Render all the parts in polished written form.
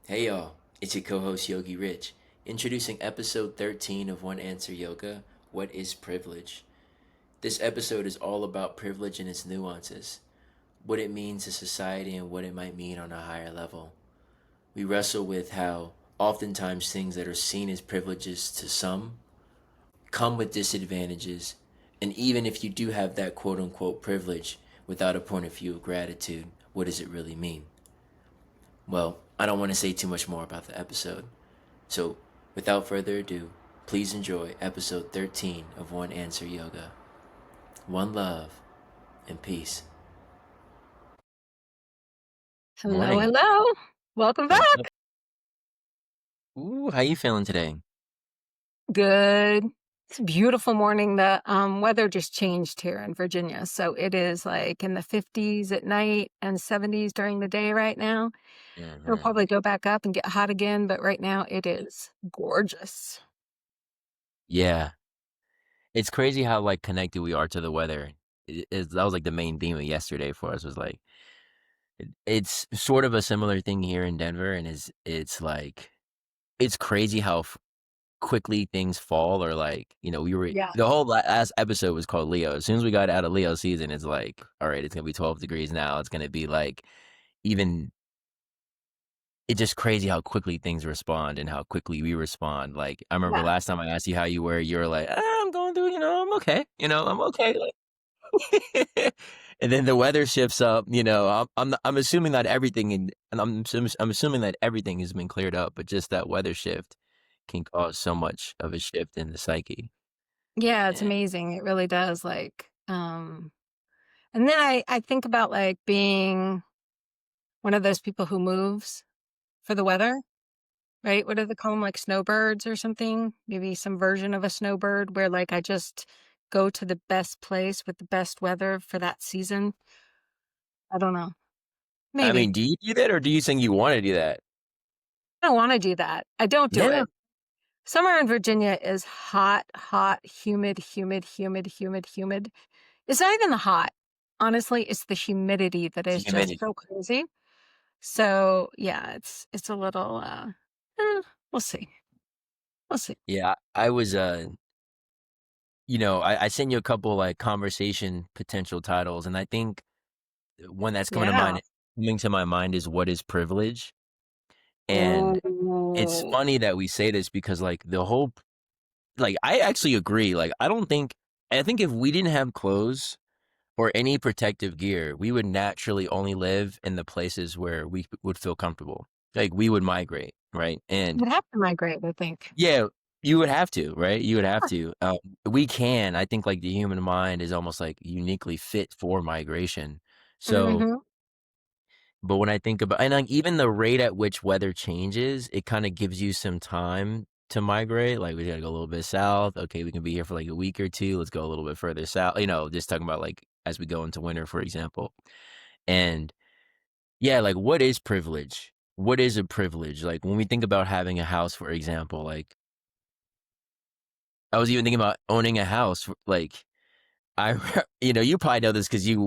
Hey y'all, it's your co-host Yogi Rich, introducing episode 13 of OneAnswer Yoga, What is Privilege? This episode is all about privilege and its nuances, what it means to society and what it might mean on a higher level. We wrestle with how oftentimes things that are seen as privileges to some come with disadvantages, and even if you do have that quote unquote privilege without a point of view of gratitude, what does it really mean? Well, I don't want to say too much more about the episode. So, without further ado, please enjoy episode 13 of One Answer Yoga. One love and peace. Hello, Morning. hello. Welcome What's back. up? Ooh, how you feeling today? Good. It's a beautiful morning. The weather just changed here in Virginia. So it is like in the 50s at night and 70s during the day right now. It'll Mm-hmm. probably go back up and get hot again, but right now it is gorgeous. Yeah, it's crazy how like connected we are to the weather. That was like the main theme of yesterday for us was like it's sort of a similar thing here in Denver, and it's like it's crazy how quickly things fall or like we were Yeah. the whole last episode was called Leo. As soon as we got out of Leo season, it's like, all right, it's gonna be 12 degrees now. It's gonna be like even it's just crazy how quickly things respond and how quickly we respond. Like I remember Yeah. last time I asked you how you were, you were like, I'm going through, I'm okay, I'm okay, like and then the weather shifts up, I'm assuming that everything and I'm assuming that everything has been cleared up, but just that weather shift can cause so much of a shift in the psyche. Yeah, it's And amazing. It really does. And then I think about like being one of those people who moves for the weather. Right? What do they call them, like snowbirds or something? Maybe some version of a snowbird where, like, I just go to the best place with the best weather for that season. I don't know. I Maybe. mean, do you do that or do you think you want to do that? I don't wanna do that. I don't do Yeah. it. Summer in Virginia is hot, hot, humid, humid, humid, humid, humid. It's not even the hot. Honestly, it's the humidity that is just Humidity. so crazy. So, yeah, it's a little, eh, we'll see. We'll see. Yeah, I was I sent you a couple like conversation potential titles, and I think one that's Yeah. coming to my mind is what is privilege? And it's Ooh. funny that we say this because like the whole like I actually agree. Like I think if we didn't have clothes or any protective gear, we would naturally only live in the places where we would feel comfortable. Like we would migrate, right? And You'd have to migrate, I think. yeah, you would have to, right? You would have to. We can. I think like the human mind is almost like uniquely fit for migration. So, Mhm. but when I think about and like even the rate at which weather changes, it kind of gives you some time to migrate. Like we gotta go a little bit south. Okay, we can be here for like a week or two. Let's go a little bit further south. Just talking about like as we go into winter, for example. And yeah, like what is privilege? What is a privilege? Like when we think about having a house, for example, like I was even thinking about owning a house. Like you probably know this because you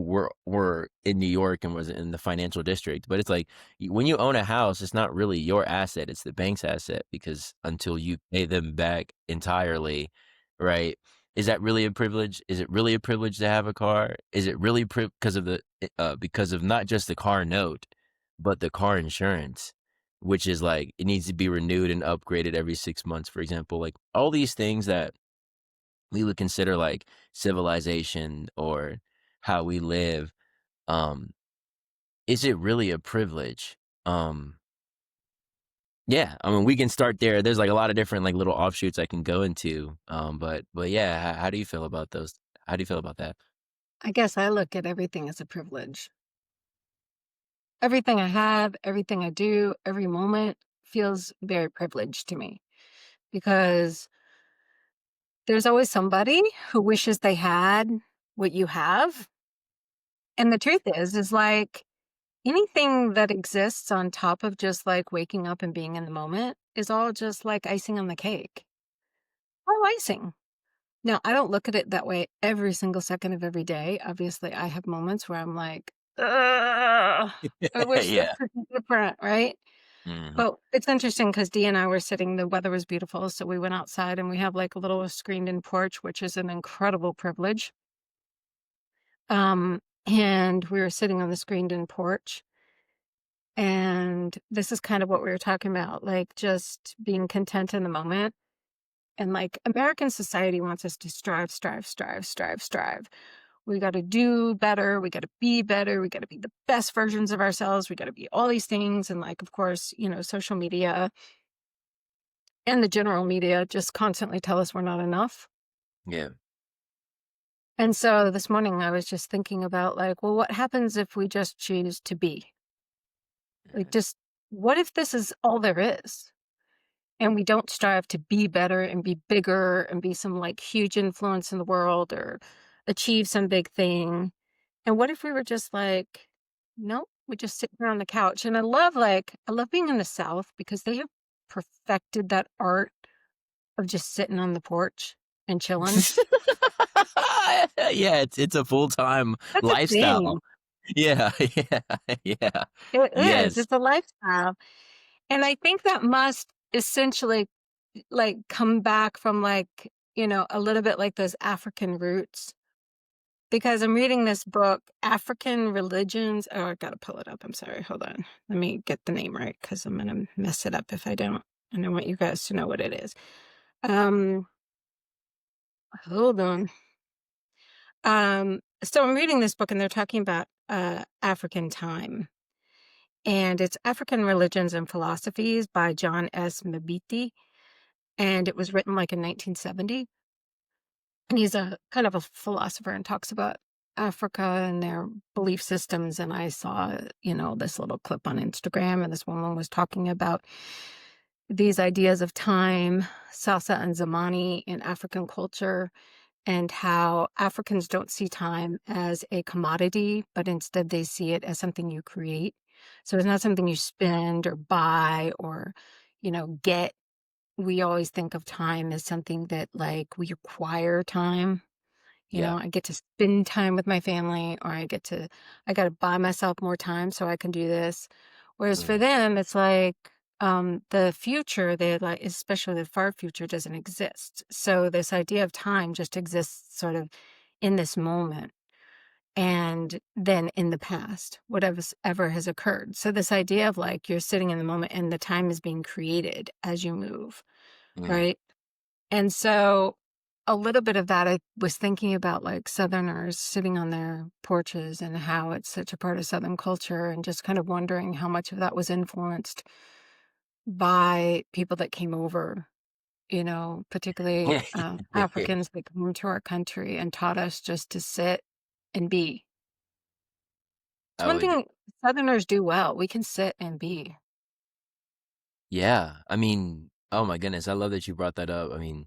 were in New York and was in the financial district. But it's like when you own a house, it's not really your asset; it's the bank's asset because until you pay them back entirely, right? Is that really a privilege? Is it really a privilege to have a car? Is it really because of because of not just the car note, but the car insurance, which is like it needs to be renewed and upgraded every 6 months, for example. Like all these things that we would consider like civilization or how we live, um, is it really a privilege? Um, yeah, I mean, we can start there. There's like a lot of different like little offshoots I can go into. But yeah, how do you feel about those? How do you feel about that? I guess I look at everything as a privilege. Everything I have, everything I do, every moment feels very privileged to me because there's always somebody who wishes they had what you have. And the truth is like anything that exists on top of just like waking up and being in the moment is all just like icing on the cake. All icing. Now, I don't look at it that way every single second of every day. Obviously, I have moments where I'm like, "Ugh, I wish this Yeah, could be different," right? Mm. Well, it's interesting because Dee and I were sitting, the weather was beautiful, so we went outside and we have like a little screened-in porch, which is an incredible privilege. And we were sitting on the screened-in porch, and this is kind of what we were talking about, like just being content in the moment. And like American society wants us to strive, strive, strive, strive, strive. We got to do better. We got to be better. We got to be the best versions of ourselves. We got to be all these things. And like, of course, social media and the general media just constantly tell us we're not enough. Yeah. And so this morning I was just thinking about like, well, what happens if we just choose to be? Like, Mhm. just what if this is all there is? And we don't strive to be better and be bigger and be some like huge influence in the world or achieve some big thing. And what if we were just like, nope, we just sit here on the couch. And I love being in the South because they have perfected that art of just sitting on the porch and chilling. Yeah, it's a full-time That's a lifestyle. thing. Yeah, yeah, yeah. It is. Yes. It's a lifestyle. And I think that must essentially like come back from like, a little bit like those African roots. Because I'm reading this book, African Religions. Oh, I gotta pull it up. I'm sorry. Hold on. Let me get the name right because I'm gonna mess it up if I don't. And I want you guys to know what it is. Um, hold on. So I'm reading this book and they're talking about African time. And it's African Religions and Philosophies by John S. Mbiti. And it was written like in 1970. And he's a kind of a philosopher and talks about Africa and their belief systems. And I saw, this little clip on Instagram, and this woman was talking about these ideas of time, Salsa and Zamani in African culture, and how Africans don't see time as a commodity, but instead they see it as something you create. So it's not something you spend or buy or, get. We always think of time as something that like we acquire time. Yeah. I get to spend time with my family, or I got to buy myself more time so I can do this. Whereas for Mhm. them, it's like the future, they like, especially the far future, doesn't exist. So this idea of time just exists sort of in this moment and then in the past, whatever's ever has occurred. So this idea of like you're sitting in the moment and the time is being created as you move, Mhm. right? And so a little bit of that, I was thinking about like Southerners sitting on their porches and how it's such a part of Southern culture, and just kind of wondering how much of that was influenced by people that came over, particularly Africans that came to our country and taught us just to sit and be. It's I one would thing Southerners do well. We can sit and be. Yeah, I mean, oh my goodness, I love that you brought that up. I mean,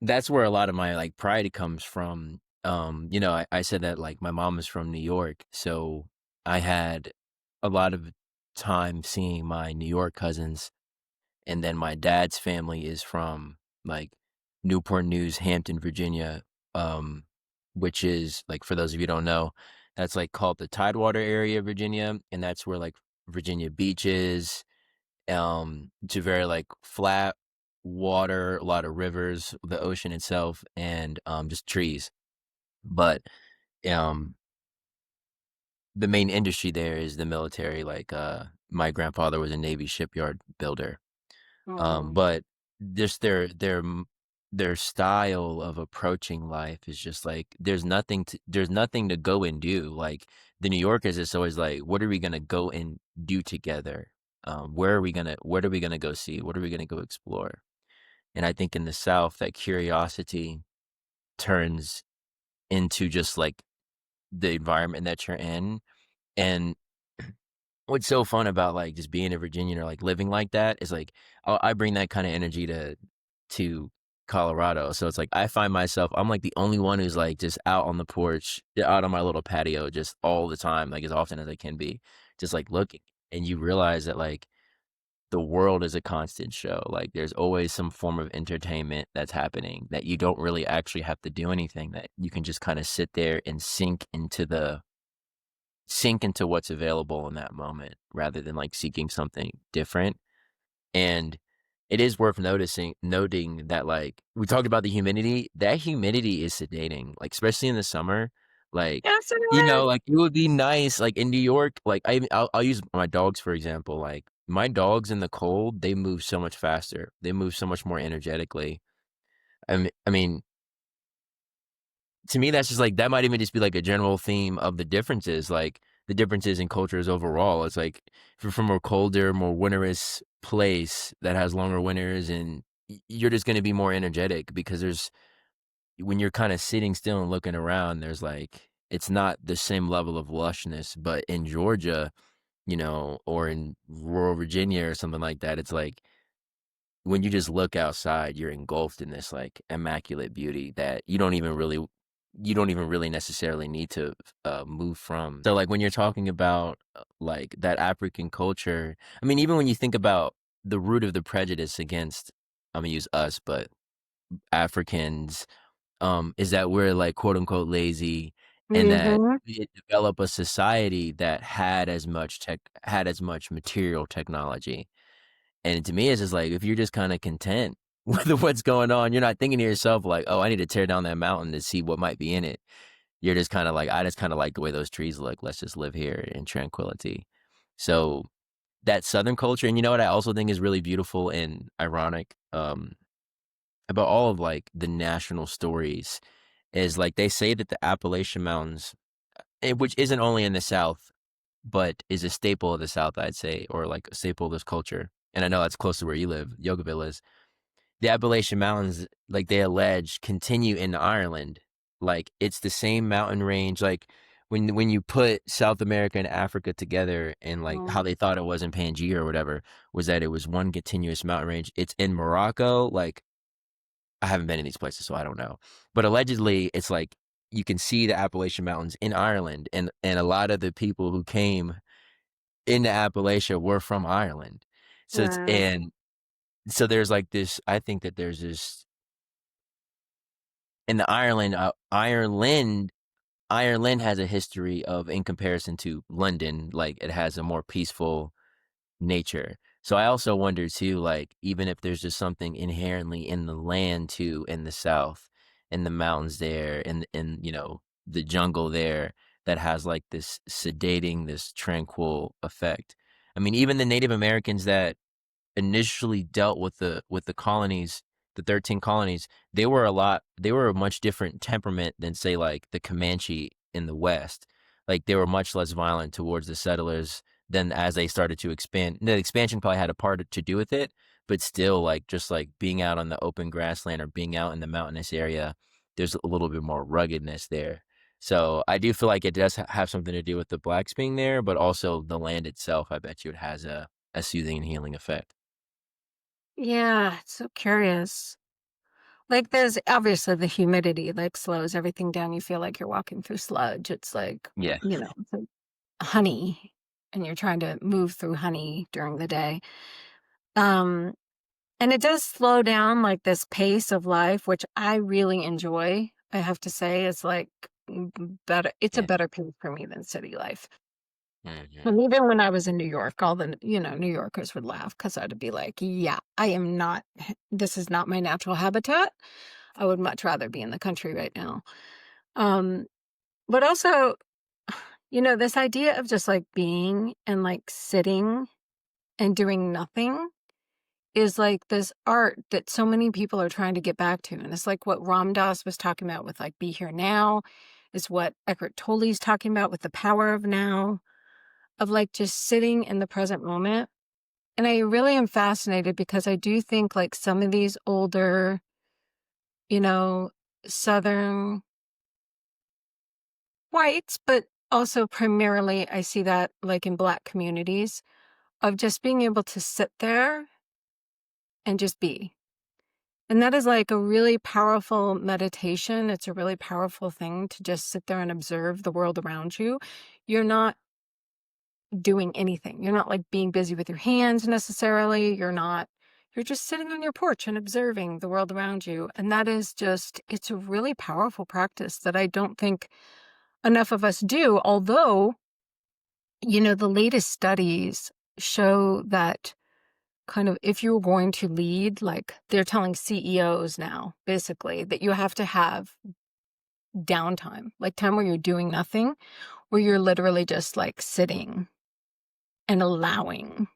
that's where a lot of my, like, pride comes from. I said that, like, my mom is from New York, so I had a lot of time seeing my New York cousins, and then my dad's family is from, like, Newport News, Hampton, Virginia, um, which is, like, for those of you who don't know, that's, like, called the Tidewater area of Virginia, and that's where, like, Virginia Beach is, to very, like, flat water, a lot of rivers, the ocean itself, and, just trees. But, um, the main industry there is the military, like, my grandfather was a Navy shipyard builder. Oh, But just their style of approaching life is just like there's nothing to go and do. Like, the New Yorkers, it's always like, "What are we gonna go and do together? What are we gonna go see? What are we gonna go explore?" And I think in the South, that curiosity turns into just, like, the environment that you're in, and what's so fun about, like, just being a Virginian or, like, living like that is, like, I bring that kinda energy to Colorado, so it's like, I find myself I'm, like, the only one who's, like, just out on the porch, out on my little patio just all the time, like, as often as I can be, just, like, looking, and you realize that, like, the world is a constant show, like, there's always some form of entertainment that's happening that you don't really actually have to do anything, that you can just kinda sit there and sink into sink into what's available in that moment rather than like seeking something different. And it is worth noting that, like, we talked about the humidity. That humidity is sedating, like, especially in the summer. Like, Yes, it is. like, it would be nice, like, in New York, like, I'll use my dogs, for example. Like, my dogs in the cold, they move so much faster. They move so much more energetically. I mean, to me, that's just like that might even just be like a general theme of the differences, like the differences in cultures overall. It's like if you're from a colder, more winterous place that has longer winters, and you're just going to be more energetic because there's when you're kind of sitting still and looking around, there's like it's not the same level of lushness. But in Georgia, or in rural Virginia or something like that, it's like when you just look outside, you're engulfed in this like immaculate beauty that you don't even really necessarily need to move from. So like when you're talking about like that African culture, I mean, even when you think about the root of the prejudice against, I'm gonna use us, but Africans, is that we're like quote unquote lazy, and that Mhm. we had developed a society that had as much material technology. And to me, it's just like if you're just kind of content with what's going on, you're not thinking to yourself like, "Oh, I need to tear down that mountain to see what might be in it." You're just kind of like, "I just kind of like the way those trees look. Let's just live here in tranquility." So that Southern culture, and you know what I also think is really beautiful and ironic, about all of like the national stories, is like they say that the Appalachian Mountains, which isn't only in the South, but is a staple of the South, I'd say, or like a staple of this culture. And I know that's close to where you live, Yogaville is. The Appalachian Mountains, like they allege, continue in Ireland. Like it's the same mountain range. Like when you put South America and Africa together, and like how Mm. they thought it was in Pangea or whatever, was that it was one continuous mountain range. It's in Morocco. Like I haven't been in these places, so I don't know. But allegedly, it's like you can see the Appalachian Mountains in Ireland, and a lot of the people who came into Appalachia were from Ireland. So it's Right. and so there's like this. I think that there's this in the Ireland has a history of, in comparison to London, like it has a more peaceful nature. So I also wonder too, like even if there's just something inherently in the land too, in the South, in the mountains there, in the jungle there, that has like this sedating, this tranquil effect. I mean, even the Native Americans that initially dealt with the colonies, the 13 colonies, they were a much different temperament than say like the Comanche in the West. Like they were much less violent towards the settlers than as they started to expand. The expansion probably had a part to do with it, but still like just like being out on the open grassland or being out in the mountainous area, there's a little bit more ruggedness there. So I do feel like it does have something to do with the blacks being there, but also the land itself. I bet you it has a soothing and healing effect. Yeah, it's so curious. Like, there's obviously the humidity, like, slows everything down. You feel like you're walking through sludge. It's like, Yeah. it's like honey, and you're trying to move through honey during the day. Um, and it does slow down, like, this pace of life, which I really enjoy, I have to say. It's like better. It's a Yeah. better pace for me than city life. Mhm. And even when I was in New York, all the, New Yorkers would laugh because I'd be like, yeah, I am not, this is not my natural habitat. I would much rather be in the country right now. Um, but also, this idea of just like being and like sitting and doing nothing is like this art that so many people are trying to get back to. And it's like what Ram Dass was talking about with like be here now, is what Eckhart Tolle's talking about with the power of now, of like just sitting in the present moment. And I really am fascinated because I do think like some of these older, you know, Southern whites, but also primarily I see that like in Black communities, of just being able to sit there and just be. And that is like a really powerful meditation. It's a really powerful thing to just sit there and observe the world around you. You're not doing anything. You're not like being busy with your hands necessarily. You're just sitting on your porch and observing the world around you. And that is just, it's a really powerful practice that I don't think enough of us do. Although The latest studies show that kind of if you're going to lead, like they're telling CEOs now, basically, that you have to have downtime, like time where you're doing nothing, where you're literally just like sitting and allowing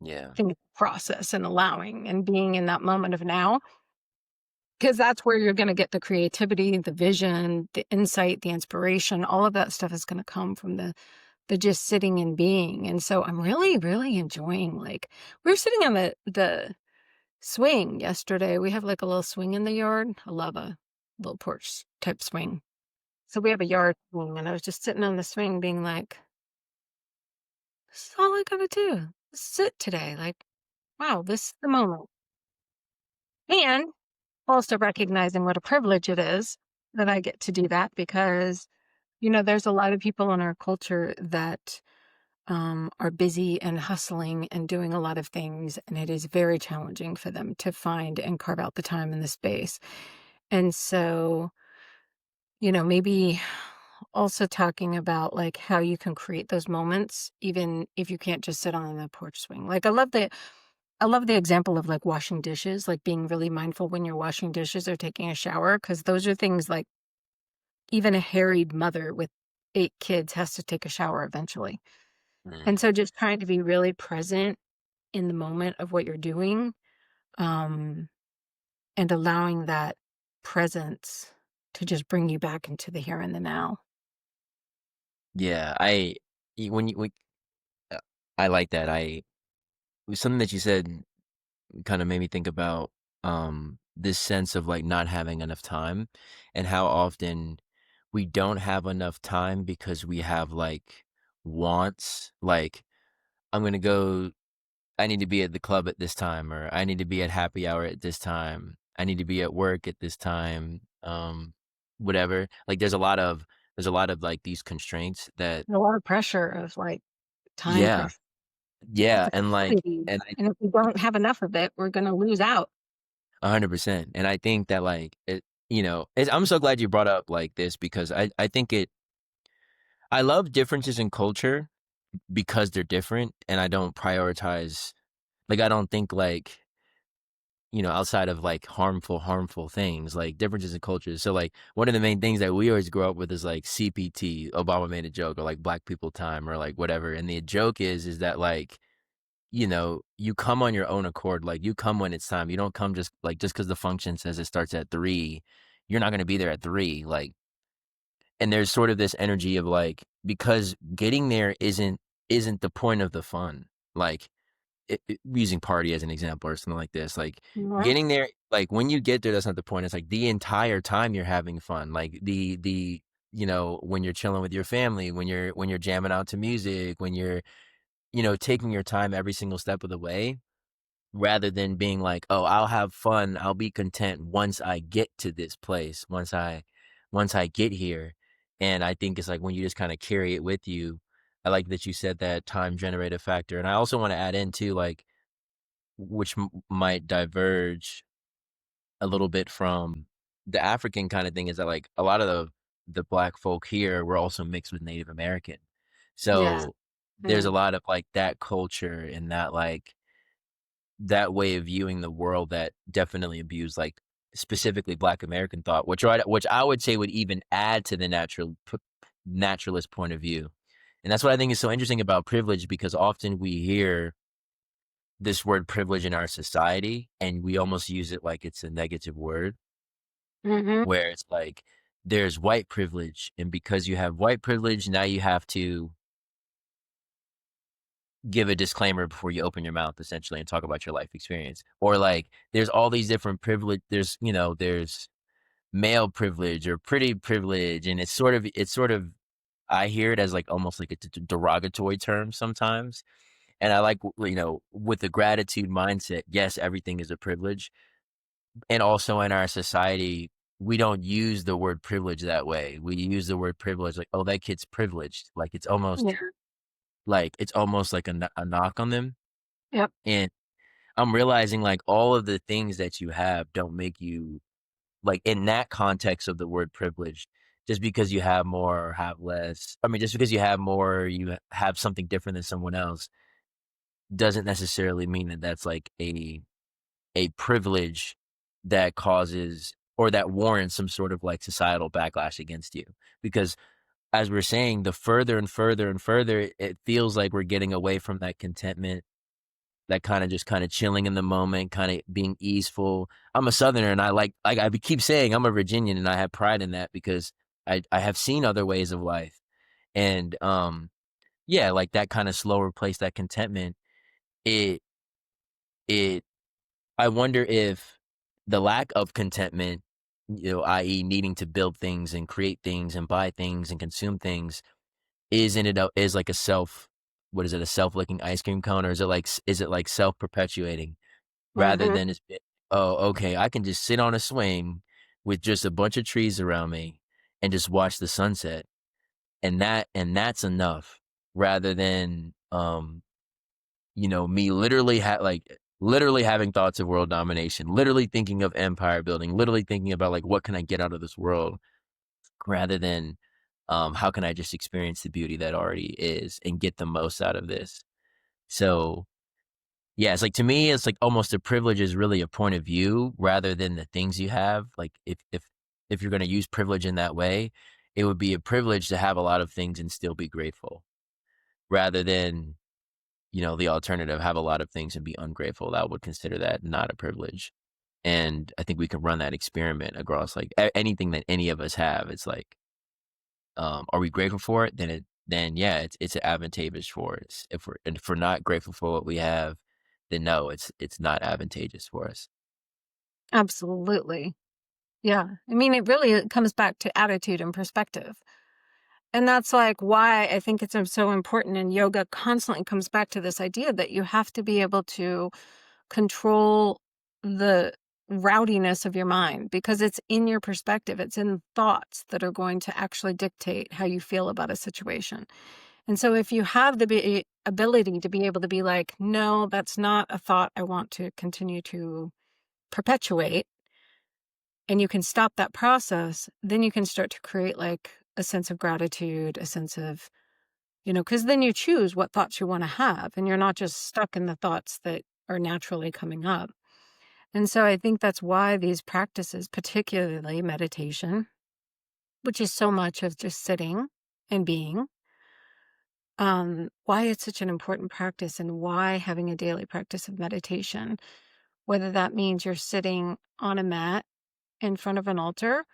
Yeah. things to process and allowing and being in that moment of now. Because that's where you're going to get the creativity, the vision, the insight, the inspiration. All of that stuff is going to come from the just sitting and being. And so I'm really, really enjoying, like, we were sitting on the swing yesterday. We have like a little swing in the yard. I love a little porch type swing. So we have a yard swing, and I was just sitting on the swing being like, this is all I gotta do. Sit today. Like, wow, this is the moment. And also recognizing what a privilege it is that I get to do that because, there's a lot of people in our culture that are busy and hustling and doing a lot of things, and it is very challenging for them to find and carve out the time and the space. And so, maybe also talking about like how you can create those moments, even if you can't just sit on the porch swing. Like I love the example of like washing dishes, like being really mindful when you're washing dishes or taking a shower, because those are things like even a harried mother with 8 kids has to take a shower eventually. Mm. And so just trying to be really present in the moment of what you're doing, um, and allowing that presence to just bring you back into the here and the now. Yeah, when uh, I like that. Something that you said kind of made me think about this sense of like not having enough time and how often we don't have enough time because we have like wants, like I'm going to go, I need to be at the club at this time, or I need to be at happy hour at this time. I need to be at work at this time. Whatever. Like there's a lot of like these constraints that A lot of pressure of like time yeah. pressure. It's Yeah, a and like commodity. and I And if we don't have enough of it, we're gonna lose out. 100%. And I think that like I'm so glad you brought up like this because I think I love differences in culture because they're different and I don't prioritize, like I don't think like outside of like harmful things, like differences in cultures. So like one of the main things that we always grow up with is like CPT. Obama made a joke, or like Black people time, or like whatever. And the joke is that like you come on your own accord. Like you come when it's time. You don't come just because the function says it starts at 3. You're not going to be there at 3. Like, and there's sort of this energy of like, because getting there isn't the point of the fun. Like, using party as an example or something like this, like Mhm. getting there, like when you get there, that's not the point. It's like the entire time you're having fun. Like when you're chilling with your family, when you're jamming out to music, when you're taking your time every single step of the way, rather than being like, "Oh, I'll have fun, I'll be content once I get to this place, once I get here." And I think it's like when you just kinda carry it with you. I like that you said that time generative factor, and I also wanna add in too, like, which might diverge a little bit from the African kinda thing, is that, like, a lot of the Black folk here were also mixed with Native American. Yeah. So, there's a Mm. lot of, like, that culture and that, like, that way of viewing the world that definitely imbues, like, specifically Black American thought, which I would say would even add to the naturalist point of view. And that's what I think is so interesting about privilege, because often we hear this word privilege in our society, and we almost use it like it's a negative word, Mhm. where it's like, there's white privilege, and because you have white privilege, now you have to give a disclaimer before you open your mouth, essentially, and talk about your life experience. Or like there's all these different privilege, there's male privilege or pretty privilege, and it's sort of I hear it as like almost like a derogatory term sometimes. And I like with the gratitude mindset, yes, everything is a privilege. And also in our society, we don't use the word privilege that way. We use the word privilege like, oh, that kid's privileged. Yeah. Like it's almost like a knock on them. Yep. And I'm realizing, like, all of the things that you have don't make you, like, in that context of the word privileged, just because you have more or have less, I mean, just because you have more, or you have something different than someone else, doesn't necessarily mean that that's like a privilege that causes or that warrants some sort of like societal backlash against you. Because as we're saying, the further and further and further, it feels like we're getting away from that contentment, that just kinda chilling in the moment, kinda being easeful. I'm a Southerner, and like I keep saying I'm a Virginian, and I have pride in that because I have seen other ways of life. And, yeah, like that kinda slower pace, that contentment, it it I wonder if the lack of contentment, i.e. needing to build things and create things and buy things and consume things, is like a what is it, a self-licking ice cream cone, or is it like self-perpetuating? Rather Mhm. than "Oh, okay, I can just sit on a swing with just a bunch of trees around me and just watch the sunset, and that's enough," rather than, me literally having thoughts of world domination, literally thinking of empire building, literally thinking about, like, what can I get out of this world, rather than, how can I just experience the beauty that already is and get the most out of this? So, yeah, it's like to me, it's like almost a privilege is really a point of view rather than the things you have. Like if you're gonna use privilege in that way, it would be a privilege to have a lot of things and still be grateful, rather than, the alternative, have a lot of things and be ungrateful. That would consider that not a privilege. And I think we can run that experiment across like anything that any of us have. It's like, are we grateful for it? Then yeah, it's advantageous for us. If we're not grateful for what we have, then no, it's not advantageous for us. Absolutely. Yeah. I mean, it comes back to attitude and perspective. And that's like why I think it's so important. And yoga constantly comes back to this idea that you have to be able to control the rowdiness of your mind because it's in your perspective, it's in thoughts that are going to actually dictate how you feel about a situation. And so if you have the ability to be able to be like, no, that's not a thought I want to continue to perpetuate, and you can stop that process, then you can start to create like a sense of gratitude, a sense of, because then you choose what thoughts you want to have and you're not just stuck in the thoughts that are naturally coming up. And so I think that's why these practices, particularly meditation, which is so much of just sitting and being, why it's such an important practice and why having a daily practice of meditation, whether that means you're sitting on a mat in front of an altar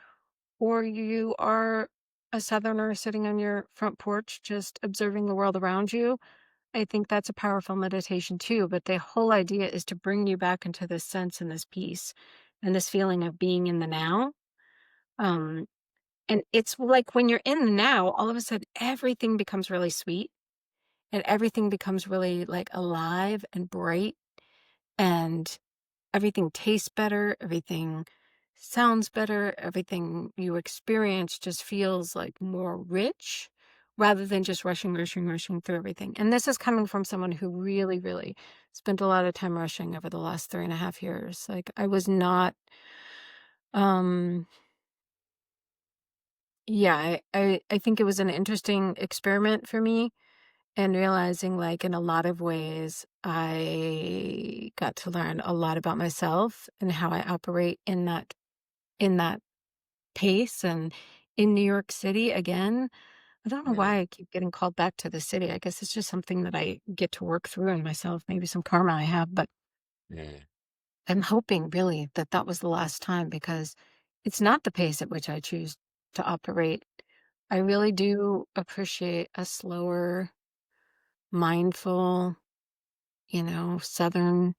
or you are a southerner sitting on your front porch just observing the world around you. I think that's a powerful meditation too, but the whole idea is to bring you back into this sense and this peace and this feeling of being in the now. Um, and it's like when you're in the now, all of a sudden everything becomes really sweet and everything becomes really like alive and bright and everything tastes better, everything sounds better, everything you experience just feels like more rich rather than just rushing through everything. And this is coming from someone who really, really spent a lot of time rushing over the last 3.5 years. Like I was not, um, yeah, I think it was an interesting experiment for me and realizing like in a lot of ways I got to learn a lot about myself and how I operate in that pace. And in New York City again, I don't know Yeah, why I keep getting called back to the city. I guess it's just something that I get to work through in myself, maybe some karma I have, but yeah, I'm hoping really that that was the last time because it's not the pace at which I choose to operate. I really do appreciate a slower, mindful, southern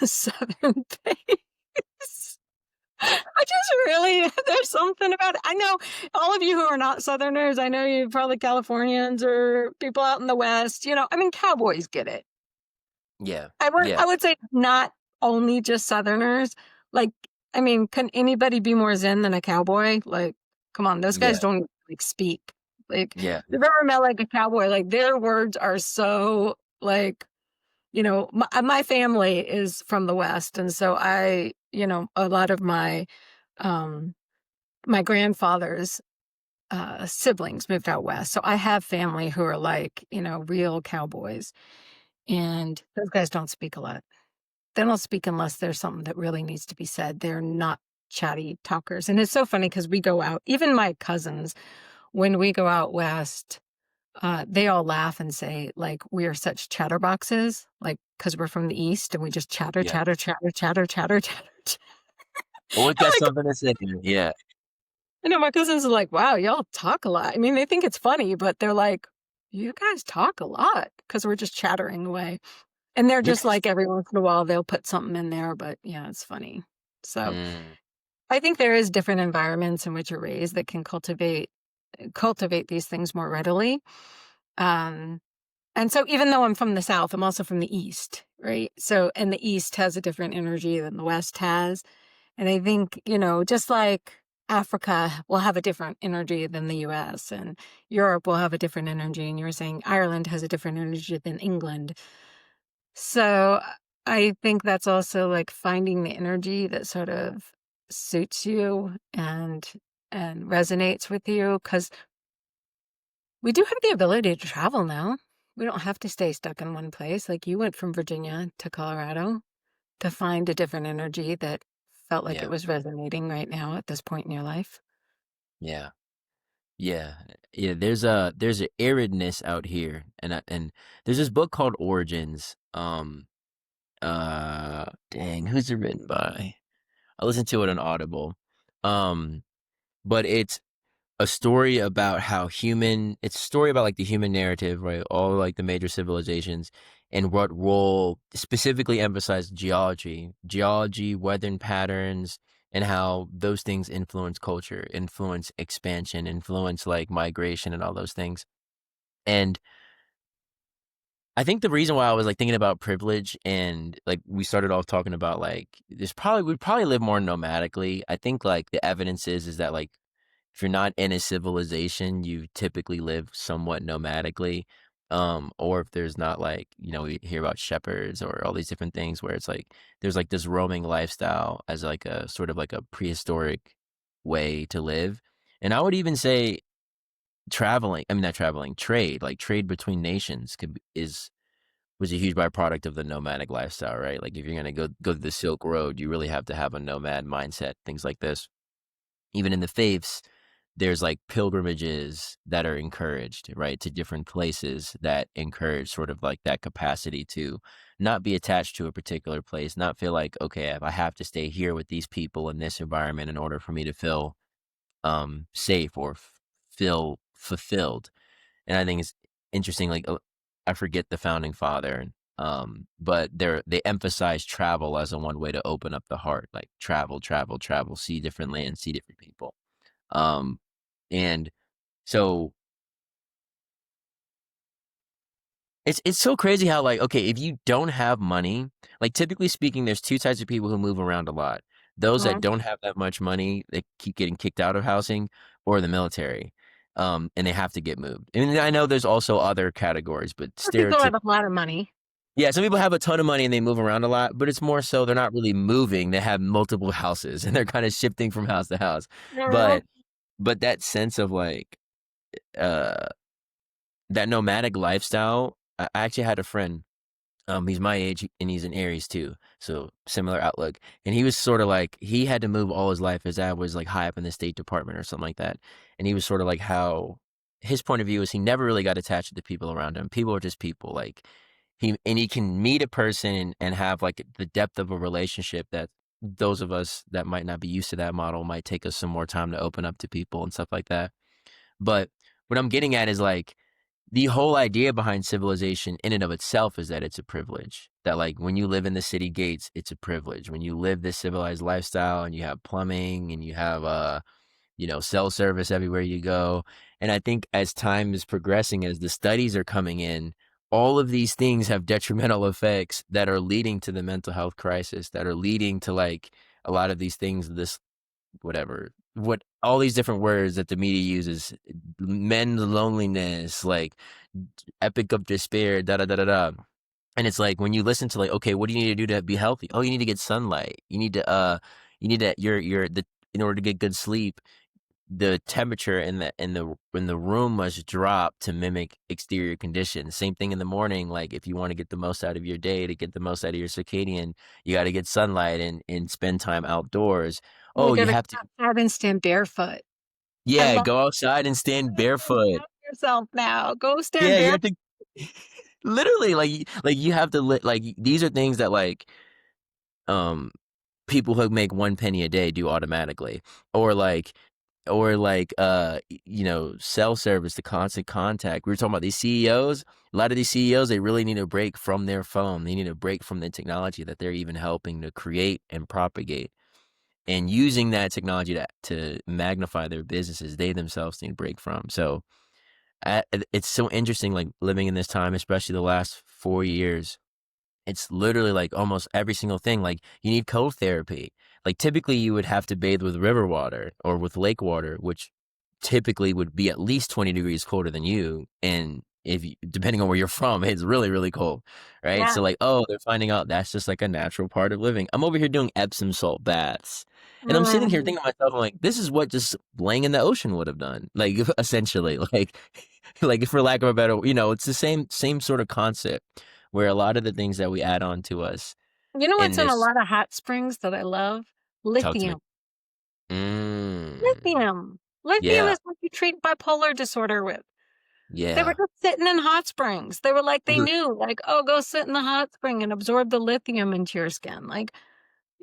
southern pace. I just really there's something about it. I know all of you who are not Southerners, I know you probably Californians or people out in the West, I mean, cowboys get it. yeah, I yeah, would say not only just Southerners. Like, I mean, can anybody be more zen than a cowboy? Like, come on, those guys yeah, don't like speak. Like, yeah, if you've ever met like a cowboy, like their words are so like my family is from the West, and so a lot of um my grandfathers siblings moved out west. So I have family who are like, real cowboys. And those guys don't speak a lot. They don't speak unless there's something that really needs to be said. They're not chatty talkers. And it's so funny because we go out, even my cousins, when we go out west, they all laugh and say, like, we are such chatterboxes, like, because we're from the East and we just chatter, Yeah. chatter, chatter, chatter, chatter, chatter. Always I'm got like, something to say. Yeah. I know my cousins are like, wow, y'all talk a lot. I mean, they think it's funny, but they're like, you guys talk a lot because we're just chattering away. And they're just like, every once in a while, they'll put something in there, but yeah, it's funny. So Mm, I think there is different environments in which you're raised that can cultivate these things more readily. Um, and so even though I'm from the South, I'm also from the East, right? So, and the East has a different energy than the West has. And I think, just like Africa will have a different energy than the US, and Europe will have a different energy. And you were saying Ireland has a different energy than England. So I think that's also like finding the energy that sort of suits you and resonates with you, because we do have the ability to travel now. We don't have to stay stuck in one place. Like you went from Virginia to Colorado to find a different energy that felt like yeah. it was resonating right now at this point in your life. Yeah. Yeah. Yeah. There's a aridness out here, and there's this book called Origins. Dang, who's it written by? I listened to it on Audible. Um, but it's a story about how it's a story about like the human narrative, right? All like the major civilizations and what role specifically emphasized geology, weather patterns, and how those things influence culture, influence expansion, influence like migration and all those things. And I think the reason why I was like thinking about privilege and like we started off talking about like we'd probably live more nomadically. I think like the evidence is that like if you're not in a civilization, you typically live somewhat nomadically. Or if there's not like, we hear about shepherds or all these different things where it's like there's like this roaming lifestyle as like a sort of like a prehistoric way to live. And I would even say I mean not traveling, like trade between nations was a huge byproduct of the nomadic lifestyle, right? Like if you're gonna go to the Silk Road, you really have to have a nomad mindset, things like this. Even in the faiths, there's like pilgrimages that are encouraged, right, to different places that encourage sort of like that capacity to not be attached to a particular place, not feel like, okay, if I have to stay here with these people in this environment in order for me to feel safe or feel fulfilled. And I think it's interesting, like I forget the founding father, but they emphasize travel as a one way to open up the heart, like travel, travel, travel, see different lands, see different people. Um, and so it's so crazy how like, okay, if you don't have money, like typically speaking, there's two types of people who move around a lot. Those that Mhm. don't have that much money, they keep getting kicked out of housing, or the military. And they have to get moved. And I know there's also other categories, but Or people stereotyp have a lot of money. yeah, some people have a ton of money and they move around a lot, but it's more so they're not really moving. They have multiple houses and they're kind of shifting from house to house. Yeah. But that sense of like uh that nomadic lifestyle, I actually had a friend. He's my age and he's an Aries too, so similar outlook. And he was sort of like he had to move all his life. His dad was like high up in the State Department or something like that, and he was sort of like how his point of view is he never really got attached to the people around him. People are just people. Like he can meet a person and have like the depth of a relationship that those of us that might not be used to that model might take us some more time to open up to people and stuff like that. But what I'm getting at is like the whole idea behind civilization in and of itself is that it's a privilege. That like when you live in the city gates, it's a privilege. When you live this civilized lifestyle and you have plumbing and you have cell service everywhere you go. And I think as time is progressing, as the studies are coming in, all of these things have detrimental effects that are leading to the mental health crisis, that are leading to like a lot of these things, this whatever, what all these different words that the media uses, men's loneliness, like epic of despair, da da da da da. And it's like when you listen to like, okay, what do you need to do to be healthy? Oh, you need to get sunlight. You need to you're the in order to get good sleep the temperature in the room must drop to mimic exterior conditions. Same thing in the morning. Like if you want to get the most out of your day, to get the most out of your circadian, you got to get sunlight and spend time outdoors. You Oh, you gotta have go to, outside and stand barefoot. I yeah, love go outside and stand barefoot. yourself now. Go stand Yeah, you barefoot. have to literally like you have to like these are things that like um people who make 1 penny a day do automatically, or you know, cell service, the constant contact. We were talking about these CEOs. A lot of these CEOs, they really need a break from their phone. They need a break from the technology that they're even helping to create and propagate, and using that technology to magnify their businesses. They themselves need a break from. So it's so interesting, like living in this time, especially the last 4 years. It's literally like almost every single thing. Like you need cold therapy. Like typically you would have to bathe with river water or with lake water, which typically would be at least 20 degrees colder than you. And if you, depending on where you're from, it's really, really cold. Right. Yeah. So like, oh, they're finding out that's just like a natural part of living. I'm over here doing Epsom salt baths. And I'm sitting here Mm. thinking to myself, I'm like, this is what just laying in the ocean would have done. Like essentially, like like for lack of a better, you know, it's the same sort of concept where a lot of the things that we add on to us You know in what's in a this. lot of hot springs that I love? Talk to me. Lithium. Mm, Lithium. Lithium yeah, is what you treat bipolar disorder with. They were yeah. just sitting in hot springs. They were like, they Look, knew, like, oh, go sit in the hot spring and absorb the lithium into your skin, like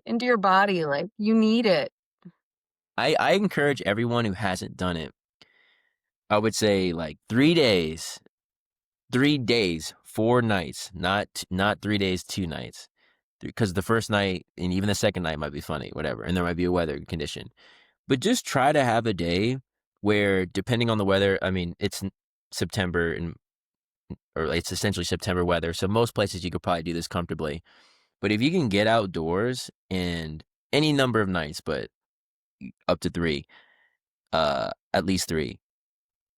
into your body. Like, you need it. I encourage everyone who hasn't done it. I would say like 3 days, 3 days, 4 nights, not 3 days, 2 nights. Because the first night and even the second night might be funny, whatever, and there might be a weather condition. But just try to have a day where, depending on the weather, I mean, it's September and or it's essentially September weather, so most places you could probably do this comfortably. But if you can get outdoors and any number of nights, but up to three, at least three.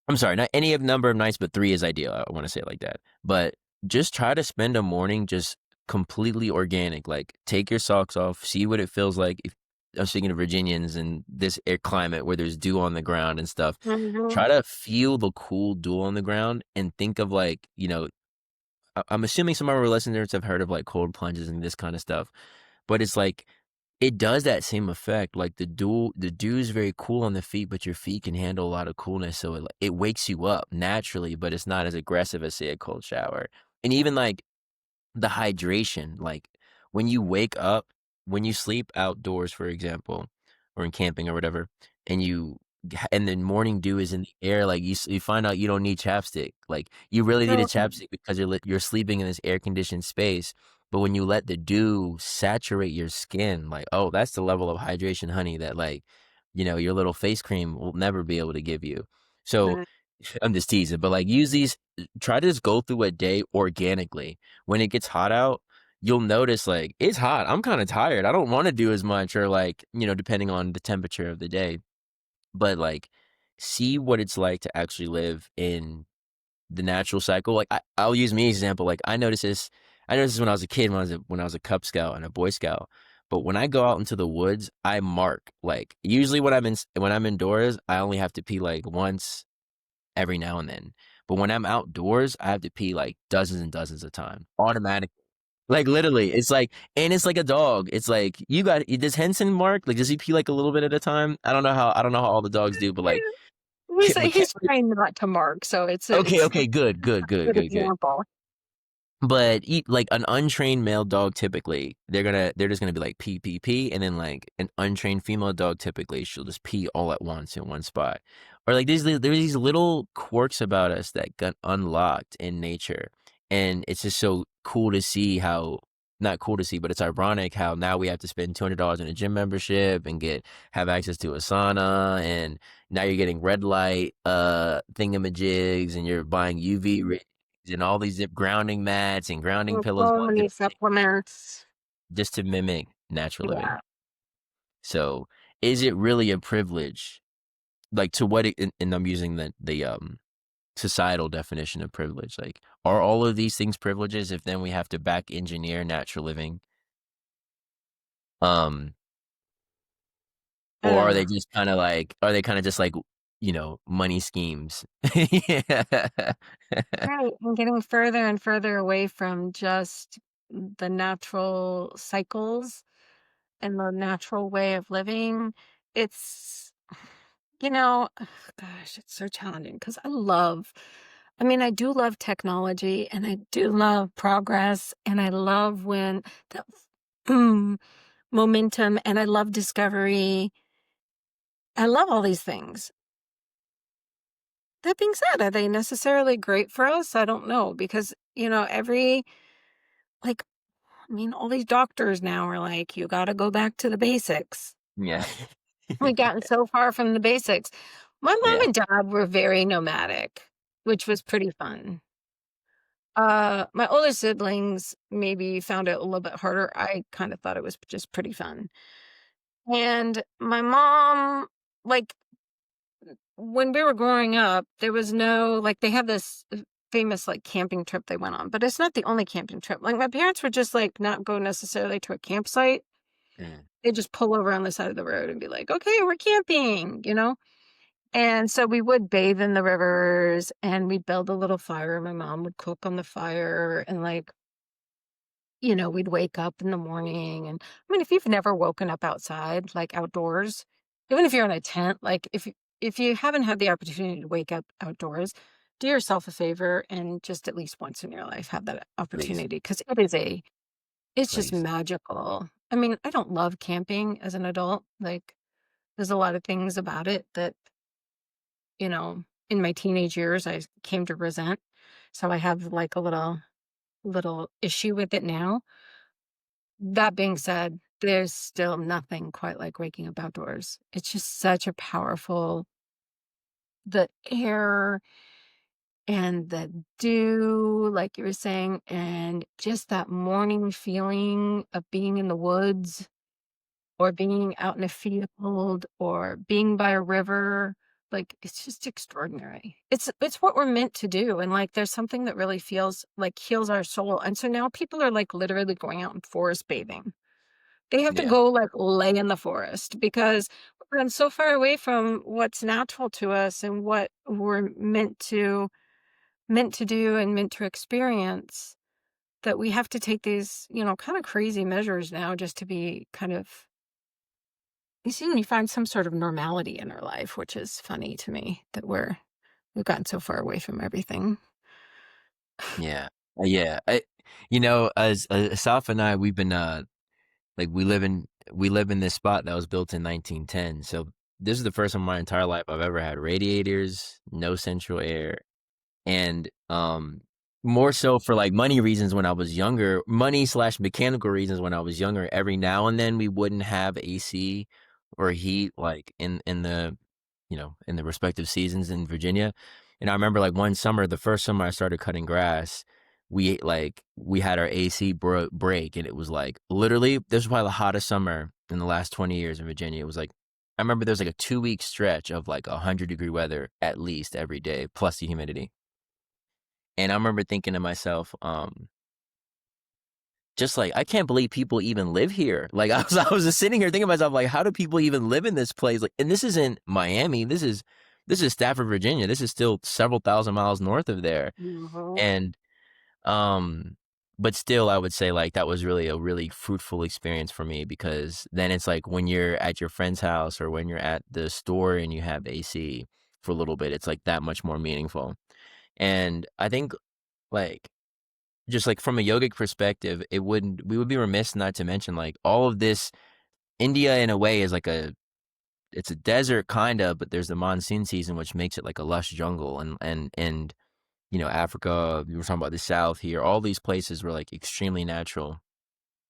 I'm sorry, not any of number of nights, but three is ideal. I want to say it like that. But just try to spend a morning just completely organic. Like take your socks off, see what it feels like. If, I'm speaking of Virginians and this air climate where there's dew on the ground and stuff. Mhm. Try to feel the cool dew on the ground and think of like, you know, I'm assuming some of our listeners have heard of like cold plunges and this kind of stuff, but it's like it does that same effect. Like the dew is very cool on the feet, but your feet can handle a lot of coolness, so it wakes you up naturally, but it's not as aggressive as say a cold shower. And even like the hydration, like when you wake up, when you sleep outdoors, for example, or in camping or whatever, and and the morning dew is in the air, like you find out you don't need chapstick. Like you really need a Mhm. chapstick because you're sleeping in this air conditioned space. But when you let the dew saturate your skin, like, oh, that's the level of hydration, honey, that like, you know, your little face cream will never be able to give you. So Mhm. I'm just teasing, but like use these, try to just go through a day organically. When it gets hot out, you'll notice like it's hot. I'm kind of tired. I don't want to do as much, or like, you know, depending on the temperature of the day. But like see what it's like to actually live in the natural cycle. Like I'll use me as an example. Like I noticed this when I was a kid, when I was a Cub Scout and a Boy Scout. But when I go out into the woods, I mark like usually when I'm indoors, I only have to pee like once every now and then. But when I'm outdoors, I have to pee like dozens and dozens of times. Automatic. Like literally. It's like and it's like a dog. It's like you got does Henson mark? Like does he pee like a little bit at a time? I don't know how all the dogs do, but like but He's trying not to mark, so okay, it's okay, good, good, a good, good good, good. example. But like an untrained male dog, typically they're just gonna be like pee pee pee, and then like an untrained female dog, typically she'll just pee all at once in one spot. Or like there's these little quirks about us that got unlocked in nature, and it's just so cool to see how, not cool to see, but it's ironic how now we have to spend $200 in a gym membership and have access to a sauna, and now you're getting red light thingamajigs, and you're buying UV and all these grounding mats and grounding And pillows, so many supplements. just to mimic natural living. Yeah. So, is it really a privilege? Like, to what? And I'm using the societal definition of privilege. Like, are all of these things privileges? If then we have to back engineer natural living, um, Or are Ugh. they just kind of like, are they kind of just like, money schemes? Yeah. Right, and getting further and further away from just the natural cycles and the natural way of living. It's, ugh, gosh, it's so challenging because I mean, I do love technology and I do love progress and I love when the mm, momentum and I love discovery. I love all these things. That being said, are they necessarily great for us? I don't know because, like, I mean, all these doctors now are like, you got to go back to the basics. Yeah. We've gotten so far from the basics. My mom Yeah. and dad were very nomadic, which was pretty fun. My older siblings maybe found it a little bit harder. I kind of thought it was just pretty fun. And my mom, like, when we were growing up, there was no, like, they had this famous, like, camping trip they went on, but it's not the only camping trip. Like, my parents would just, like, not go necessarily to a campsite. Mm, They just pull over on the side of the road and be like, okay, we're camping. And so we would bathe in the rivers and we'd build a little fire. My mom would cook on the fire and, like, we'd wake up in the morning. And I mean, if you've never woken up outside, like outdoors, even if you're in a tent, like if you haven't had the opportunity to wake up outdoors, do yourself a favor and just at least once in your life have that please, opportunity because it's just please. magical. I mean, I don't love camping as an adult. Like, there's a lot of things about it that, in my teenage years I came to resent. So I have like a little issue with it now. That being said, there's still nothing quite like waking up outdoors. It's just such a powerful the air and the dew, like you were saying, and just that morning feeling of being in the woods or being out in a field or being by a river. Like, it's just extraordinary. It's what we're meant to do. And like there's something that really feels like heals our soul. And so now people are like literally going out and forest bathing. They have to Yeah. go, like, lay in the forest because we've gotten so far away from what's natural to us and what we're meant to do and meant to experience, that we have to take these, kinda crazy measures now just to be kind of you see, we find some sort of normality in our life, which is funny to me that we've gotten so far away from everything. Yeah. Yeah. As Asaf and I, we've been like we live in this spot that was built in 1910. So this is the first time in my entire life I've ever had radiators, no central air, and more so for like money reasons when I was younger, money slash mechanical reasons when I was younger. Every now and then we wouldn't have AC or heat like in the respective seasons in Virginia. And I remember like one summer, the first summer I started cutting grass, we had our AC break, and it was like literally this was probably the hottest summer in the last 20 years in Virginia. It was like I remember there was like a 2 week stretch of like 100-degree weather at least every day, plus the humidity. And I remember thinking to myself, just like I can't believe people even live here. Like I was just sitting here thinking to myself, like, how do people even live in this place? Like, and this isn't Miami. This is Stafford, Virginia. This is still several thousand miles north of there. Mhm. And um, but still, I would say like that was really a really fruitful experience for me because then it's like when you're at your friend's house or when you're at the store and you have AC for a little bit, it's like that much more meaningful. And I think like just like from a yogic perspective, we would be remiss not to mention like all of this. India in a way is like it's a desert kind of, but there's the monsoon season which makes it like a lush jungle, and Africa, we were talking about the South here, all these places were like extremely natural.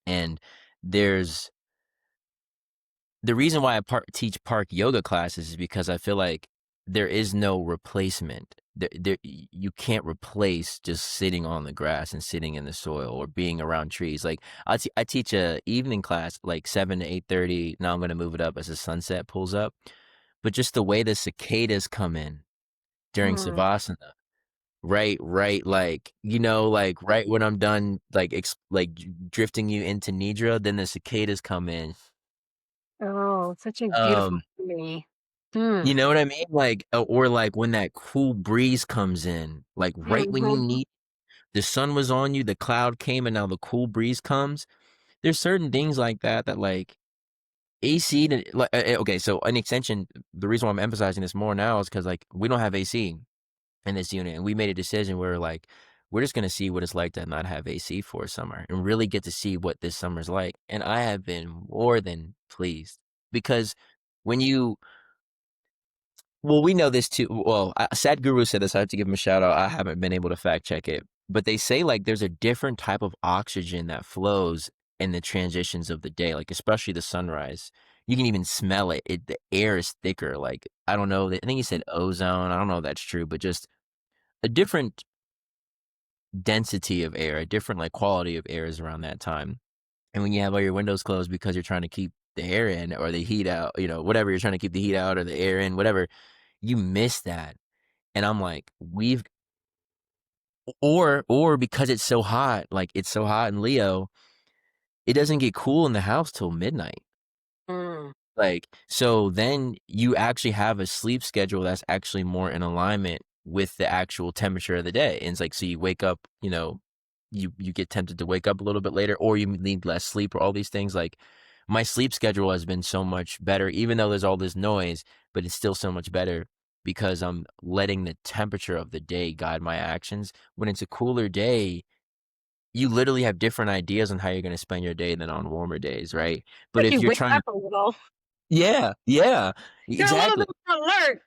And there's the reason why I teach park yoga classes is because I feel like there is no replacement. You can't replace just sitting on the grass and sitting in the soil or being around trees. Like I teach a evening class like 7 to 8:30. Now I'm going to move it up as the sunset pulls up. But just the way the cicadas come in during Mm. savasana, right, like right when I'm done, like drifting you into nidra, then the cicadas come in. Oh, Oh, such a beautiful Um, feeling. Mm. you know what I mean? Like, or like when that cool breeze comes in, like right when you Mhm. need the sun was on you, the cloud came, and now the cool breeze comes. There's certain things like that that like AC. Like, okay, so an extension. The reason why I'm emphasizing this more now is because like we don't have AC in this unit, and we made a decision where like we're just gonna see what it's like to not have AC for a summer and really get to see what this summer's like. And I have been more than pleased because when you well, we know this too. Well, Sadhguru said this. I have to give him a shout out. I haven't been able to fact check it, but they say like there's a different type of oxygen that flows in the transitions of the day, like especially the sunrise. You can even smell it. The air is thicker. Like I don't know. I think he said ozone. I don't know if that's true, but just a different density of air, a different like quality of air is around that time. And when you have all your windows closed because you're trying to keep the air in or the heat out, whatever you're trying to keep the heat out or the air in, whatever, you miss that. And I'm like, or because it's so hot, like it's so hot in Leo, it doesn't get cool in the house till midnight. Mm. Like, so then you actually have a sleep schedule that's actually more in alignment with the actual temperature of the day. And it's like, so you wake up, you get tempted to wake up a little bit later, or you need less sleep, or all these things. Like, my sleep schedule has been so much better, even though there's all this noise, but it's still so much better because I'm letting the temperature of the day guide my actions. When it's a cooler day, you literally have different ideas on how you're going to spend your day than on warmer days, right? But Like if you you're wake trying to up a little. yeah, yeah, You're a little exactly. bit more alert.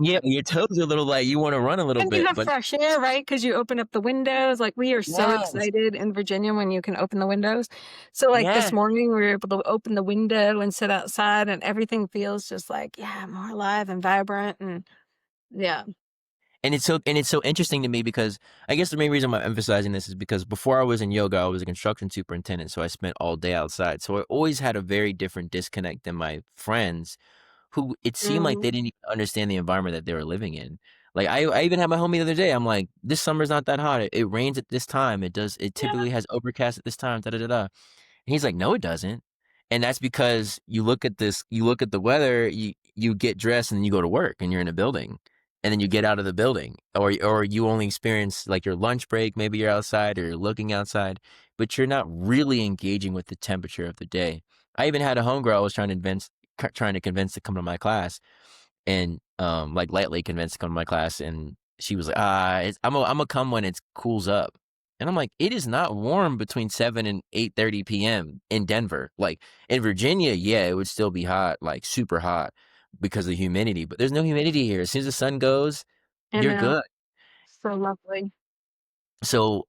Yeah, your toes are a little like you wanna run a little And you bit, have but fresh air, right? Because you open up the windows. Like, we are so yes, excited in Virginia when you can open the windows. So, like, this yeah, morning, we were able to open the window and sit outside, and everything feels just like, yeah, more alive and vibrant. And yeah. and it's so interesting to me because I guess the main reason I'm emphasizing this is because before I was in yoga, I was a construction superintendent, so I spent all day outside. So I always had a very different disconnect than my friends who it seemed like they Mhm. didn't even understand the environment that they were living in. Like I even had my homie the other day. I'm like, this summer's not that hot. It rains at this time. It Yeah. typically has overcast at this time. Da da da da. And he's like, no, it doesn't. And that's because you look at the weather, you get dressed and then you go to work and you're in a building. And then you get out of the building. Or you only experience like your lunch break, maybe you're outside or you're looking outside, but you're not really engaging with the temperature of the day. I even had a homegirl I was trying to convince to come to my class and like lightly convinced to come to my class, and she was like, I'm gonna come when it cools up, and I'm like, it is not warm between 7 and 8:30 p.m. in Denver. Like in Virginia, yeah, it would still be hot, like super hot because of the humidity, but there's no humidity here. As soon as the sun goes, I you're know. good. So lovely. So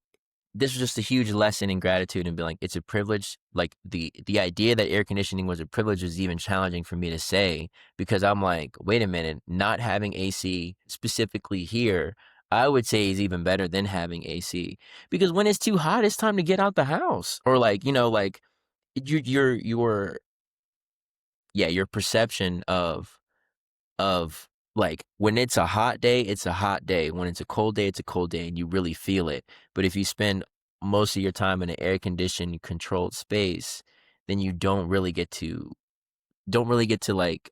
this was just a huge lesson in gratitude and being like, it's a privilege. Like the idea that air conditioning was a privilege is even challenging for me to say because I'm like, wait a minute, not having AC specifically here, I would say is even better than having AC because when it's too hot, it's time to get out the house or like like your yeah your perception of like when it's a hot day, it's a hot day. When it's a cold day, it's a cold day, and you really feel it. But if you spend most of your time in an air conditioned, controlled space, then you don't really get to like